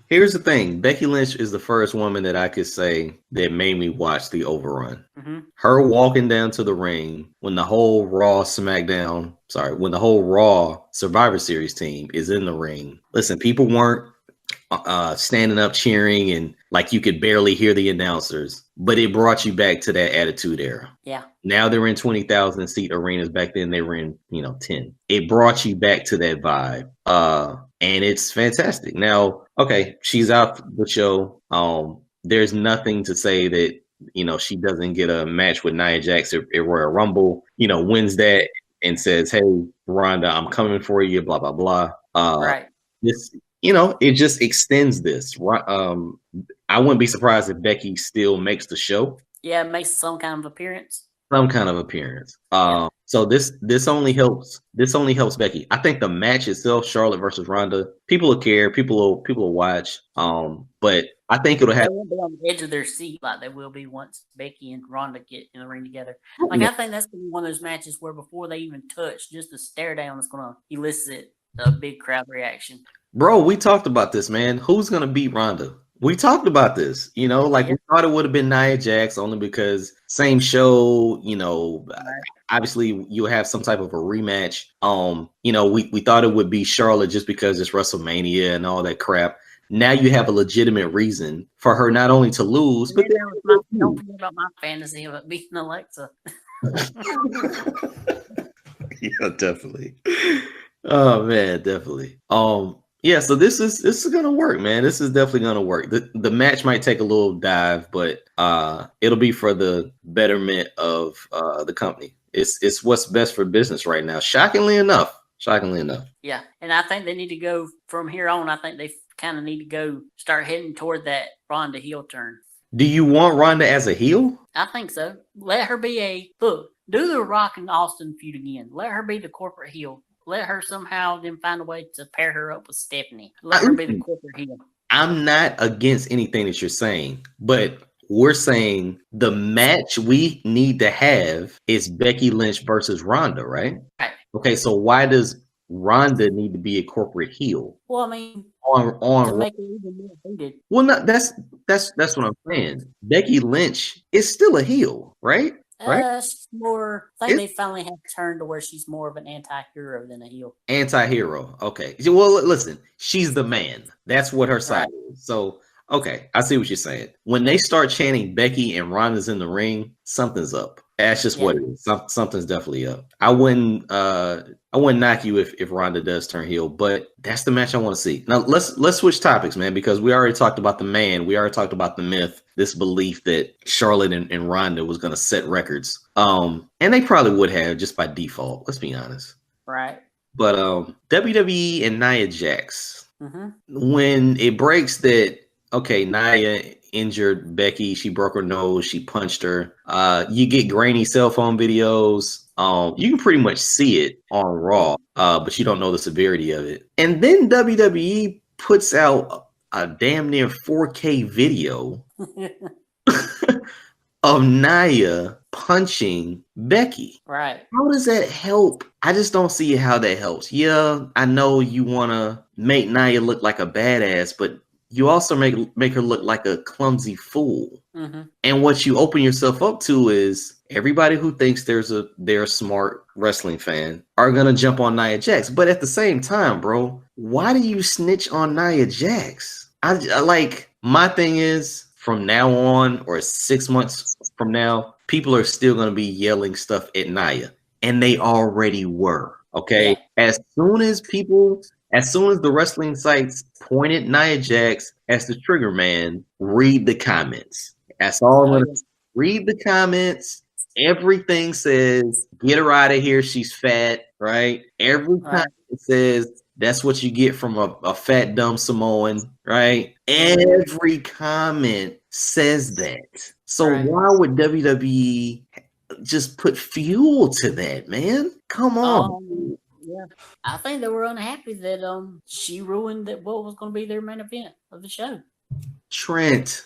Here's the thing. Becky Lynch is the first woman that I could say that made me watch the overrun. Mm-hmm. Her walking down to the ring when the whole Raw Survivor Series team is in the ring. Listen, people weren't standing up cheering and like you could barely hear the announcers, but it brought you back to that Attitude Era. Yeah. Now they're in 20,000 seat arenas. Back then they were in 10. It brought you back to that vibe. And it's fantastic. Now, okay, she's out the show. There's nothing to say that she doesn't get a match with Nia Jax at Royal Rumble. Wins that and says, "Hey, Ronda, I'm coming for you." Blah blah blah. Right. This. It just extends this. I wouldn't be surprised if Becky still makes the show. Yeah, makes some kind of appearance. So this only helps. This only helps Becky. I think the match itself, Charlotte versus Ronda, people will care. People will watch. But I think it'll have. They won't be on the edge of their seat like they will be once Becky and Ronda get in the ring together. Like I think that's gonna be one of those matches where before they even touch, just the stare down is gonna elicit a big crowd reaction. Bro, we talked about this, man. Who's gonna beat Ronda? We talked about this. We thought it would have been Nia Jax only because same show. Obviously you have some type of a rematch. We thought it would be Charlotte just because it's WrestleMania and all that crap. Now you have a legitimate reason for her not only to lose, but don't forget about my fantasy of it beating Alexa. Yeah, definitely. Oh man, definitely. Yeah, so this is gonna work, man. This is definitely gonna work. The match might take a little dive, but it'll be for the betterment of the company. It's what's best for business right now. Shockingly enough. Yeah, and I think they need to go from here on. I think they kind of need to start heading toward that Ronda heel turn. Do you want Ronda as a heel? I think so. Let her be do the Rock and Austin feud again. Let her be the corporate heel. Let her somehow then find a way to pair her up with Stephanie. Let her be the corporate heel. I'm not against anything that you're saying, but we're saying the match we need to have is Becky Lynch versus Ronda, right? Right. Okay, so why does Ronda need to be a corporate heel? Well, I mean, to make it even more hated. Well, no, that's what I'm saying. Becky Lynch is still a heel, right? Right? More. I think they finally have turned to where she's more of an anti-hero than a heel. Anti-hero. Okay. Well, listen, she's the man. That's what her side is. So, okay, I see what you're saying. When they start chanting Becky and Ronda's in the ring, something's up. That's just what it is. Something's definitely up. I wouldn't knock you if Ronda does turn heel, but that's the match I want to see. Now let's switch topics, man, because we already talked about the man. We already talked about the myth, this belief that Charlotte and Ronda was going to set records. And they probably would have just by default. Let's be honest. Right. But WWE and Nia Jax, when it breaks that, okay, Nia injured Becky, she broke her nose, she punched her. You get grainy cell phone videos. You can pretty much see it on Raw, but you don't know the severity of it. And then WWE puts out a damn near 4K video of Nia punching Becky. Right. How does that help? I just don't see how that helps. Yeah, I know you want to make Nia look like a badass, but you also make her look like a clumsy fool. And what you open yourself up to is everybody who thinks they're a smart wrestling fan are gonna jump on Nia Jax. But at the same time, bro, why do you snitch on Nia Jax? I like, my thing is, from now on or 6 months from now, people are still gonna be yelling stuff at Nia, and they already were. Okay, as soon as the wrestling sites pointed Nia Jax as the trigger man, read the comments. That's all I'm gonna say. Read the comments. Everything says, get her out of here, she's fat, right? Every comment says, that's what you get from a fat, dumb Samoan, right? Every comment says that. So why would WWE just put fuel to that, man? Come on. Yeah, I think they were unhappy that she ruined what was going to be their main event of the show. Trent,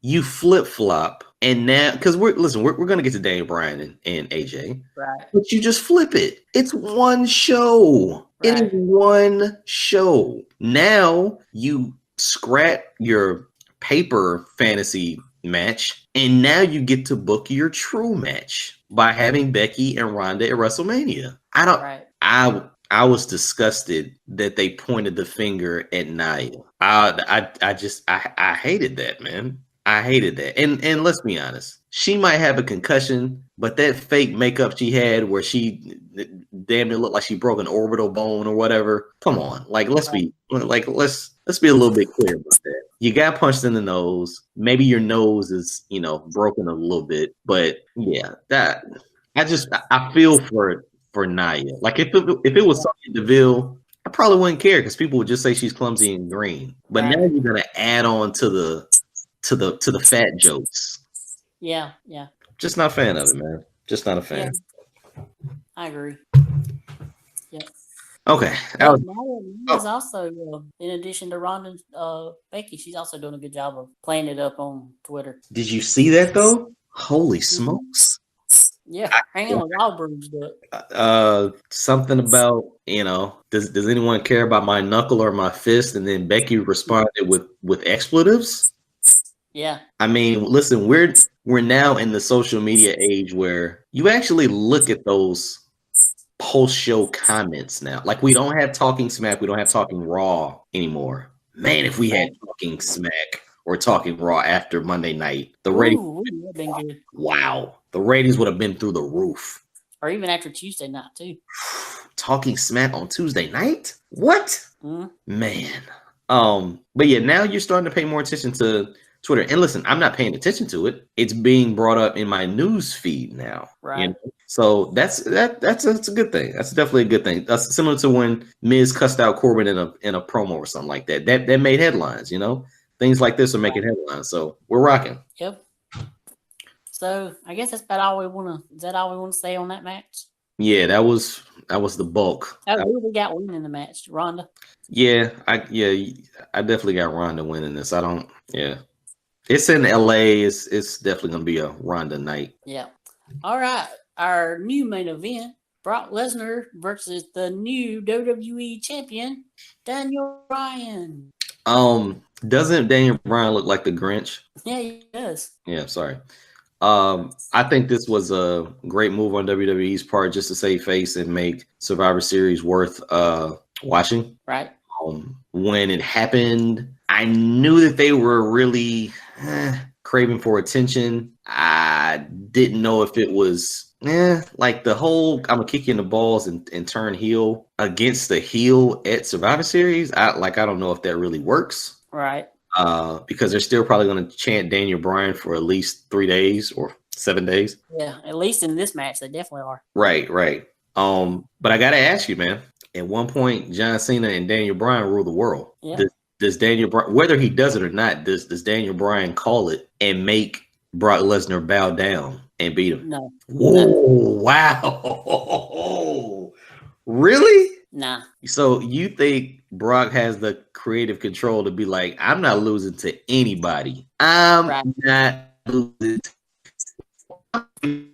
you flip flop, and now because we're going to get to Daniel Bryan and AJ, right? But you just flip it. It's one show. Right. It is one show. Now you scrap your paper fantasy match, and now you get to book your true match by having Becky and Ronda at WrestleMania. I was disgusted that they pointed the finger at Nia. I hated that, man. I hated that. And let's be honest, she might have a concussion, but that fake makeup she had where she damn near looked like she broke an orbital bone or whatever. Come on. Let's be a little bit clear about that. You got punched in the nose. Maybe your nose is, broken a little bit, but yeah, I feel for Nia. Like if it was Sonya Deville, I probably wouldn't care because people would just say she's clumsy and green. But now you're gonna add on to the fat jokes. Yeah. Just not a fan of it, man. Just not a fan. Yeah. I agree. Yeah. Okay. Nia's also, in addition to Ronda, Becky, she's also doing a good job of playing it up on Twitter. Did you see that though? Holy smokes! Yeah, hang on, all bruised up. Something about, does anyone care about my knuckle or my fist? And then Becky responded with expletives. Yeah. I mean, listen, we're now in the social media age where you actually look at those post-show comments now. Like, we don't have Talking Smack, we don't have Talking Raw anymore. Man, if we had Talking Smack or Talking Raw after Monday night, the ratings would have been good. Wow, the ratings would have been through the roof. Or even after Tuesday night too. Talking Smack on Tuesday night? What? Mm-hmm. Man. But yeah, now you're starting to pay more attention to Twitter. And listen, I'm not paying attention to it. It's being brought up in my news feed now. Right. So that's a good thing. That's definitely a good thing. That's similar to when Miz cussed out Corbin in a promo or something like that. That made headlines, Things like this are making headlines. So we're rocking. Yep. So I guess that's about all we want to. Is that all we want to say on that match? Yeah, that was the bulk. Oh, who we got winning the match? Ronda. Yeah, I definitely got Ronda winning this. It's in LA. It's definitely gonna be a Ronda night. Yeah. All right. Our new main event: Brock Lesnar versus the new WWE champion, Daniel Bryan. Doesn't Daniel Bryan look like the Grinch? Yeah, he does. Yeah, sorry. I think this was a great move on WWE's part just to save face and make Survivor Series worth watching. Right. When it happened, I knew that they were really craving for attention. I didn't know if it was like the whole I'm gonna kick you in the balls and turn heel against the heel at Survivor Series. I don't know if that really works. Right. Because they're still probably going to chant Daniel Bryan for at least 3 days or 7 days. Yeah, at least in this match, they definitely are. Right. But I got to ask you, man. At one point, John Cena and Daniel Bryan rule the world. Yeah. Does Daniel Bryan, whether he does it or not, does Daniel Bryan call it and make Brock Lesnar bow down and beat him? No. Whoa! Wow! Really? Nah. So you think Brock has the creative control to be like, I'm not losing to anybody. I'm not losing to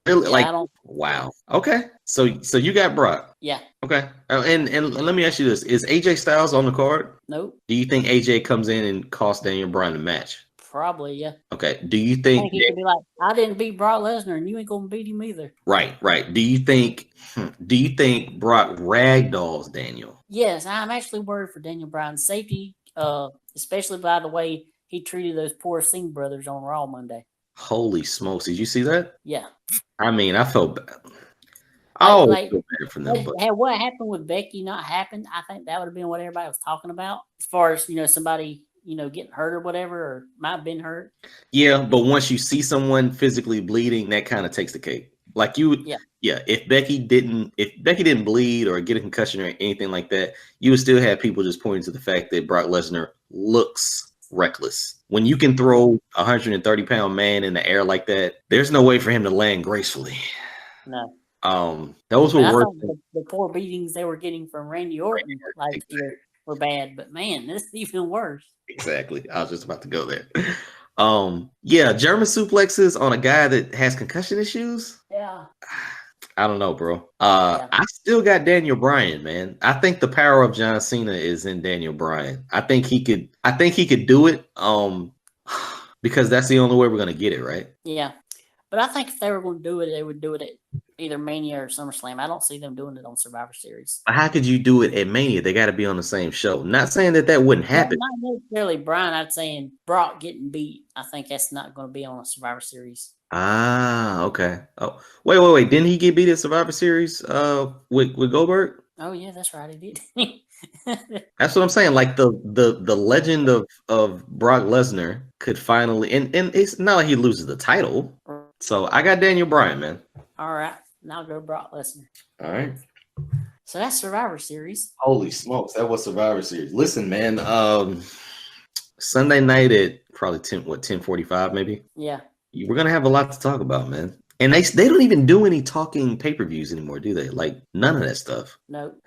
really wow. Okay. So you got Brock. Yeah. Okay. And let me ask you this. Is AJ Styles on the card? Nope. Do you think AJ comes in and costs Daniel Bryan the match? Probably, yeah. Okay. Do you think he could be like, I didn't beat Brock Lesnar and you ain't gonna beat him either? Right. Do you think Brock ragdolls Daniel? Yes, I'm actually worried for Daniel Bryan's safety, especially by the way he treated those poor Singh brothers on Raw Monday. Holy smokes. Did you see that? Yeah. I mean, I felt bad. I feel bad for them. Had what happened with Becky not happened, I think that would have been what everybody was talking about. As far as, somebody getting hurt or whatever, or might have been hurt. Yeah, but once you see someone physically bleeding, that kind of takes the cake. Like if Becky didn't bleed or get a concussion or anything like that, you would still have people just pointing to the fact that Brock Lesnar looks reckless. When you can throw a 130-pound man in the air like that, there's no way for him to land gracefully. No. Those were worse. The poor beatings they were getting from Randy Orton last year were bad, but man, this is even worse. Exactly. I was just about to go there. German suplexes on a guy that has concussion issues. Yeah. I don't know, bro. I still got Daniel Bryan, man. I think the power of John Cena is in Daniel Bryan. I think he could do it. Because that's the only way we're gonna get it, right? Yeah. But I think if they were going to do it, they would do it at either Mania or SummerSlam. I don't see them doing it on Survivor Series. How could you do it at Mania? They got to be on the same show. Not saying that wouldn't happen. Not necessarily Bryan. I'm saying Brock getting beat. I think that's not going to be on a Survivor Series. Ah, okay. Oh, wait. Didn't he get beat at Survivor Series with Goldberg? Oh yeah, that's right. He did. That's what I'm saying. Like the legend of Brock Lesnar could finally, and it's not like he loses the title. So I got Daniel Bryan, man. All right, now go Brock Lesnar. All right. So that's Survivor Series. Holy smokes, that was Survivor Series. Listen, man. Sunday night at probably 10:45 maybe. Yeah. We're gonna have a lot to talk about, man. And they don't even do any talking pay-per-views anymore, do they? Like none of that stuff. Nope.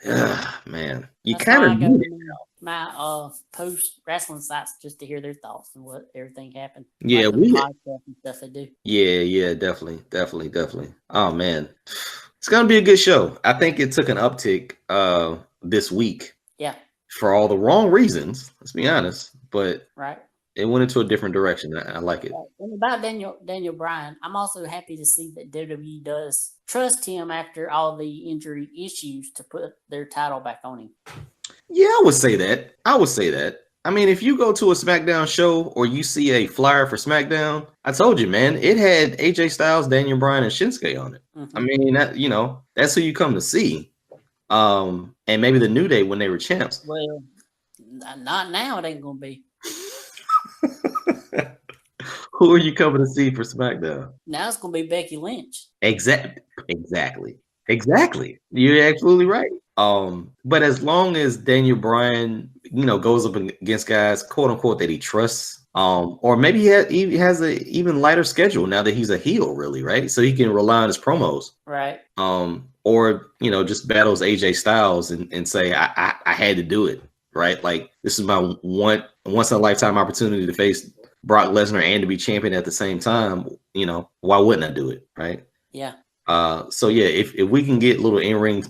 Man, you That's kind why of I go need to my post wrestling sites just to hear their thoughts and what everything happened. Yeah, like the podcast and stuff they do. Yeah, definitely. Oh man, it's gonna be a good show. I think it took an uptick this week. Yeah. For all the wrong reasons, let's be honest. But right. It went into a different direction. I like it. And about Daniel Bryan, I'm also happy to see that WWE does trust him after all the injury issues to put their title back on him. Yeah, I would say that. I mean, if you go to a SmackDown show or you see a flyer for SmackDown, I told you, man, it had AJ Styles, Daniel Bryan, and Shinsuke on it. Mm-hmm. I mean, that's who you come to see. And maybe the New Day when they were champs. Well, not now. It ain't gonna be. Who are you coming to see for SmackDown? Now it's gonna be Becky Lynch. Exactly. You're absolutely right. But as long as Daniel Bryan, goes up against guys, quote unquote, that he trusts, or maybe he has a even lighter schedule now that he's a heel, really, right? So he can rely on his promos, right? Or just battles AJ Styles and say I had to do it, right? Like this is my once in a lifetime opportunity to face Brock Lesnar and to be champion at the same time. Why wouldn't I do it, right? Yeah. So yeah, if we can get little in-ring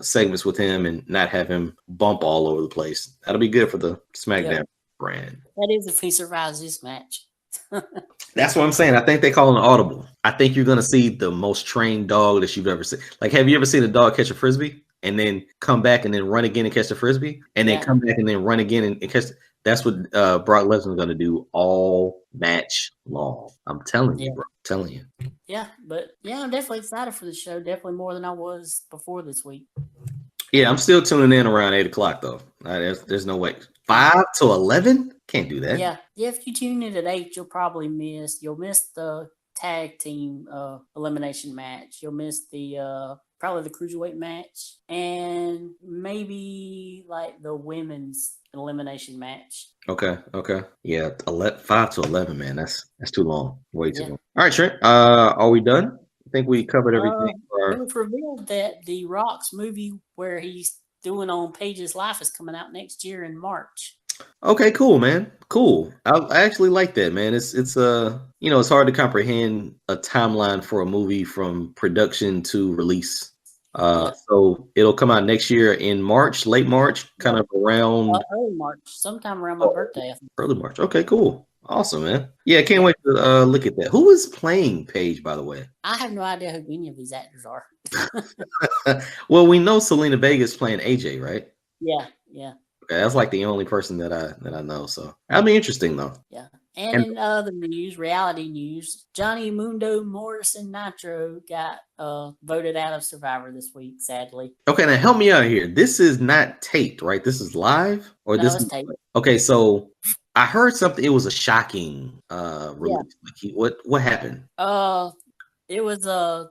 segments with him and not have him bump all over the place, that'll be good for the SmackDown brand. That is if he survives this match. That's what I'm saying. I think they call it an audible. I think you're gonna see the most trained dog that you've ever seen. Like, have you ever seen a dog catch a frisbee and then come back and then run again and catch the frisbee and then come back and then run again and catch? That's what Brock Lesnar is going to do all match long. I'm telling you, bro. I'm telling you. Yeah, but I'm definitely excited for the show. Definitely more than I was before this week. Yeah, I'm still tuning in around 8 o'clock though. There's no way. 5 to 11? Can't do that. Yeah. If you tune in at 8, you'll miss the tag team elimination match. You'll miss the probably the cruiserweight match and maybe like the women's elimination match. Okay. Yeah, 5 to 11, man. That's too long. Way too long. All right, Trent. Are we done? I think we covered everything. It was revealed that the Rock's movie where he's doing on Paige's life is coming out next year in March. Okay, cool, man. Cool. I actually like that, man. It's it's hard to comprehend a timeline for a movie from production to release. So it'll come out next year in March, late March, kind of around early March, sometime around my birthday. Early March. Okay, cool. Awesome, man. Yeah, can't wait to look at that. Who is playing Paige, by the way? I have no idea who any of these actors are. Well, we know Selena Vega is playing AJ, right? Yeah. Okay, that's like the only person that I know. So that'll be interesting, though. Yeah. And in other news, reality news, Johnny Mundo Morrison Nitro got voted out of Survivor this week, sadly. Okay, now help me out here. This is not taped, right? This is live? Or no, this is taped. Okay, so I heard something. It was a shocking release. Yeah. What happened? It was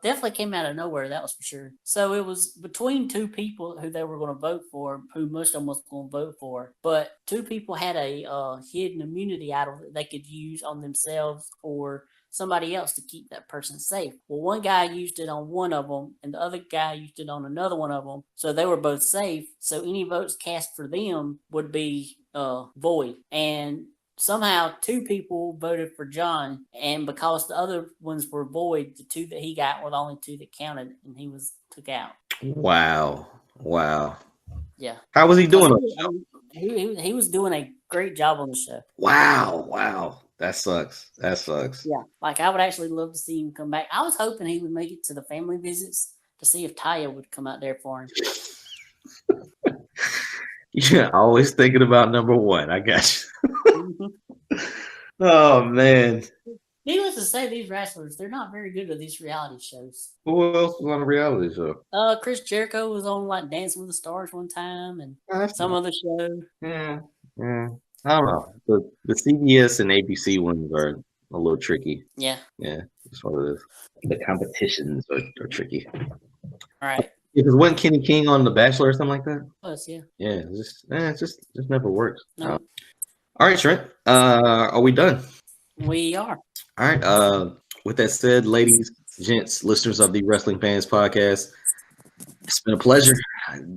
definitely came out of nowhere, that was for sure. So it was between two people who they were going to vote for, who most of them was going to vote for. But two people had a hidden immunity idol that they could use on themselves or somebody else to keep that person safe. Well, one guy used it on one of them, and the other guy used it on another one of them. So they were both safe. So any votes cast for them would be void. And somehow two people voted for John, and because the other ones were void, the two that he got were the only two that counted, and he was took out. Wow. Yeah. How was he doing? He was doing a great job on the show. Wow. That sucks. Yeah. Like, I would actually love to see him come back. I was hoping he would make it to the family visits to see if Taya would come out there for him. Yeah, always thinking about number one. I got you. Oh, man. Needless to say, these wrestlers, they're not very good at these reality shows. Who else was on a reality show? Chris Jericho was on, like, Dancing with the Stars one time and some other show. Yeah. I don't know. The CBS and ABC ones are a little tricky. Yeah. That's what it is. The competitions are tricky. All right. Because wasn't Kenny King on The Bachelor or something like that? Was, yeah. Yeah, it just never works. No. All right, Trent. Are we done? We are. All right. With that said, ladies gents, listeners of the Wrestling Fans Podcast. It's been a pleasure.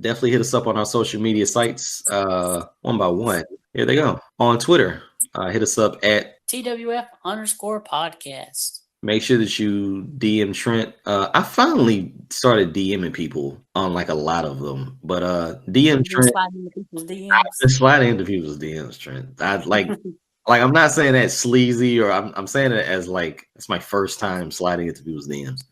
Definitely hit us up on our social media sites, one by one. Here they go. On Twitter, hit us up at TWF_podcast. Make sure that you DM Trent. I finally started DMing people on like a lot of them, but DM Trent. Sliding into people's DMs. I've been sliding into people's DMs, Trent. I like I'm not saying that sleazy, or I'm saying it as like it's my first time sliding into people's DMs.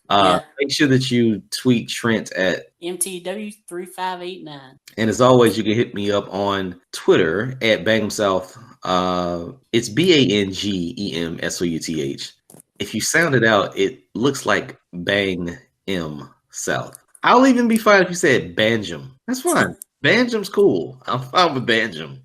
Make sure that you tweet Trent at MTW3589. And as always, you can hit me up on Twitter at BangEmSouth. It's BANGEMSOUTH. If you sound it out, it looks like Bang M South. I'll even be fine if you said Banjum. That's fine. Banjum's cool. I'm fine with Banjum.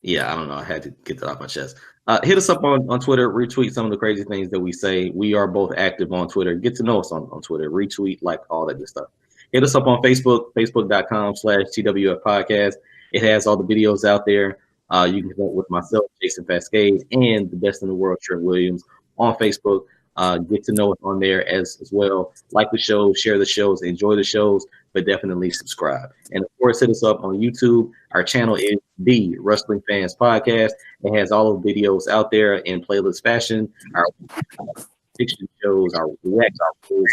Yeah, I don't know. I had to get that off my chest. Hit us up on Twitter. Retweet some of the crazy things that we say. We are both active on Twitter. Get to know us on Twitter. Retweet, like all that good stuff. Hit us up on Facebook, facebook.com/TWF Podcast. It has all the videos out there. You can connect with myself, Jason Fascade, and the best in the world, Trent Williams, on Facebook. Get to know us on there as well. Like the show, share the shows, enjoy the shows, but definitely subscribe. And of course, hit us up on YouTube. Our channel is the Wrestling Fans Podcast. It has all of the videos out there in playlist fashion. Our fiction shows, our reacts, our rules,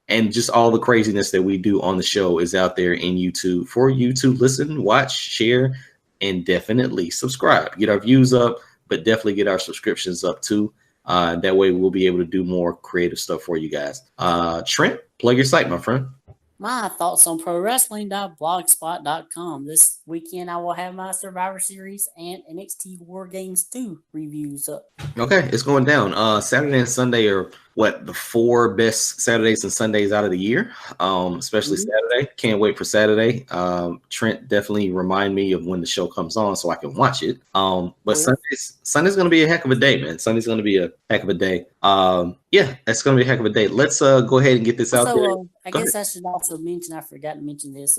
and just all the craziness that we do on the show is out there in YouTube for you to listen, watch, share, and definitely subscribe. Get our views up, but definitely get our subscriptions up too. That way we'll be able to do more creative stuff for you guys. Trent, plug your site, my friend. My thoughts on prowrestling.blogspot.com. This weekend I will have my Survivor Series and NXT War Games 2 reviews up. Okay, it's going down. Saturday and Sunday are the 4 best Saturdays and Sundays out of the year, especially Saturday. Can't wait for Saturday. Trent, definitely remind me of when the show comes on so I can watch it. But Sunday's going to be a heck of a day, man. Sunday's going to be a heck of a day. Yeah, it's going to be a heck of a day. Let's go ahead and get this out there. I guess I should also mention, I forgot to mention this.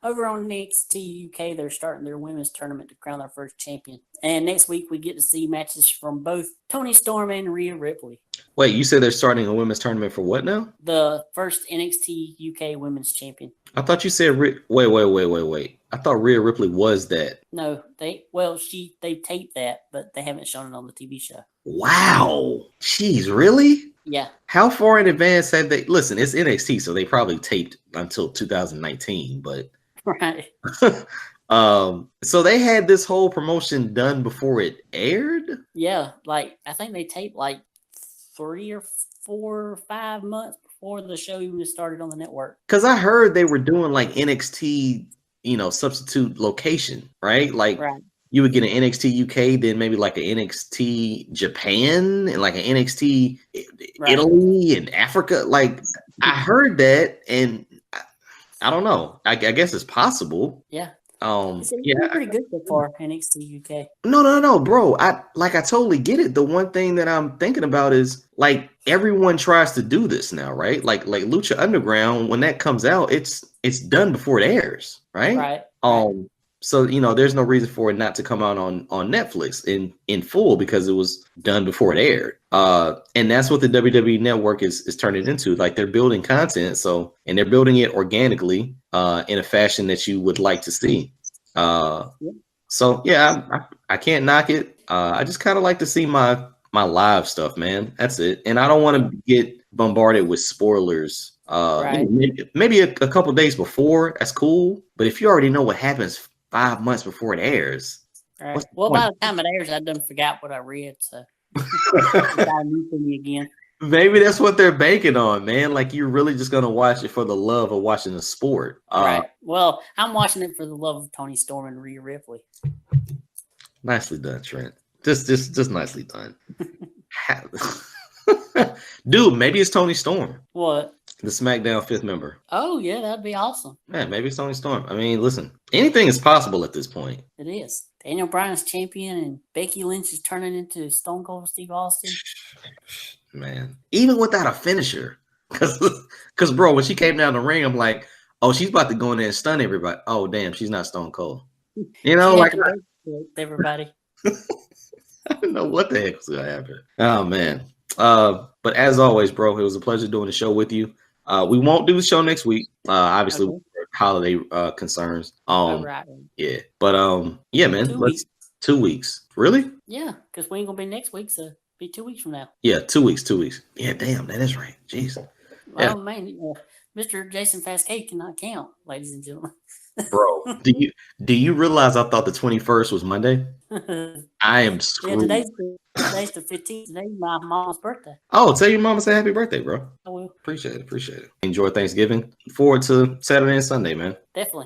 Over on NXT UK, they're starting their women's tournament to crown their first champion. And next week, we get to see matches from both Toni Storm and Rhea Ripley. Wait, you said they're starting a women's tournament for what now? The first NXT UK women's champion. I thought you said wait. I thought Rhea Ripley was that. No, they taped that, but they haven't shown it on the TV show. Wow. Jeez, really? Yeah. How far in advance had they? Listen, it's NXT, so they probably taped until 2019, but right. So they had this whole promotion done before it aired? Yeah, like I think they taped like 3 or 4 or 5 months before the show even started on the network. Because I heard they were doing like NXT, substitute location, right? Like you would get an NXT UK, then maybe like an NXT Japan, and like an NXT Italy and Africa. Like I heard that, and I don't know. I guess it's possible. Yeah. It's pretty good so far, NXT UK. No, bro. I totally get it. The one thing that I'm thinking about is like everyone tries to do this now, right? Like Lucha Underground, when that comes out, it's done before it airs, right? Right. So there's no reason for it not to come out on Netflix in full because it was done before it aired. And that's what the WWE Network is turning into. Like they're building content, and they're building it organically in a fashion that you would like to see. So yeah, I can't knock it. I just kind of like to see my live stuff, man. That's it. And I don't want to get bombarded with spoilers. Maybe a couple days before, that's cool. But if you already know what happens 5 months before it airs, right. Well, by the time it airs, I done forgot what I read, so it's new for me again. Maybe that's what they're banking on, man. Like you're really just gonna watch it for the love of watching the sport. Right. Well, I'm watching it for the love of Toni Storm and Rhea Ripley. Nicely done, Trent. Just nicely done. Dude, maybe it's Toni Storm. What? The SmackDown 5th member. Oh, yeah, that'd be awesome. Man, maybe it's Toni Storm. I mean, listen, anything is possible at this point. It is. Daniel Bryan's champion and Becky Lynch is turning into Stone Cold Steve Austin. Man, even without a finisher. Because, bro, when she came down the ring, I'm like, oh, she's about to go in there and stun everybody. Oh, damn, she's not Stone Cold. Like everybody. I don't know what the heck was going to happen. Oh, man. But as always, bro, it was a pleasure doing the show with you. We won't do the show next week. Obviously, Okay. holiday concerns. Right. Yeah, but yeah, man. 2 Let's weeks. 2 weeks. Really? Yeah, because we ain't gonna be next week, so be 2 weeks from now. Yeah, 2 weeks. 2 weeks. Yeah, damn, that is right. Jeez. Yeah. Well, man, Mr. Jason Fast-K cannot count, ladies and gentlemen. Bro, do you realize I thought the 21st was Monday? I am Yeah, screwed. today's the 15th. Today's my mom's birthday. Oh, tell your mama say happy birthday, bro. I will. Appreciate it. Enjoy Thanksgiving. Forward to Saturday and Sunday, man. Definitely.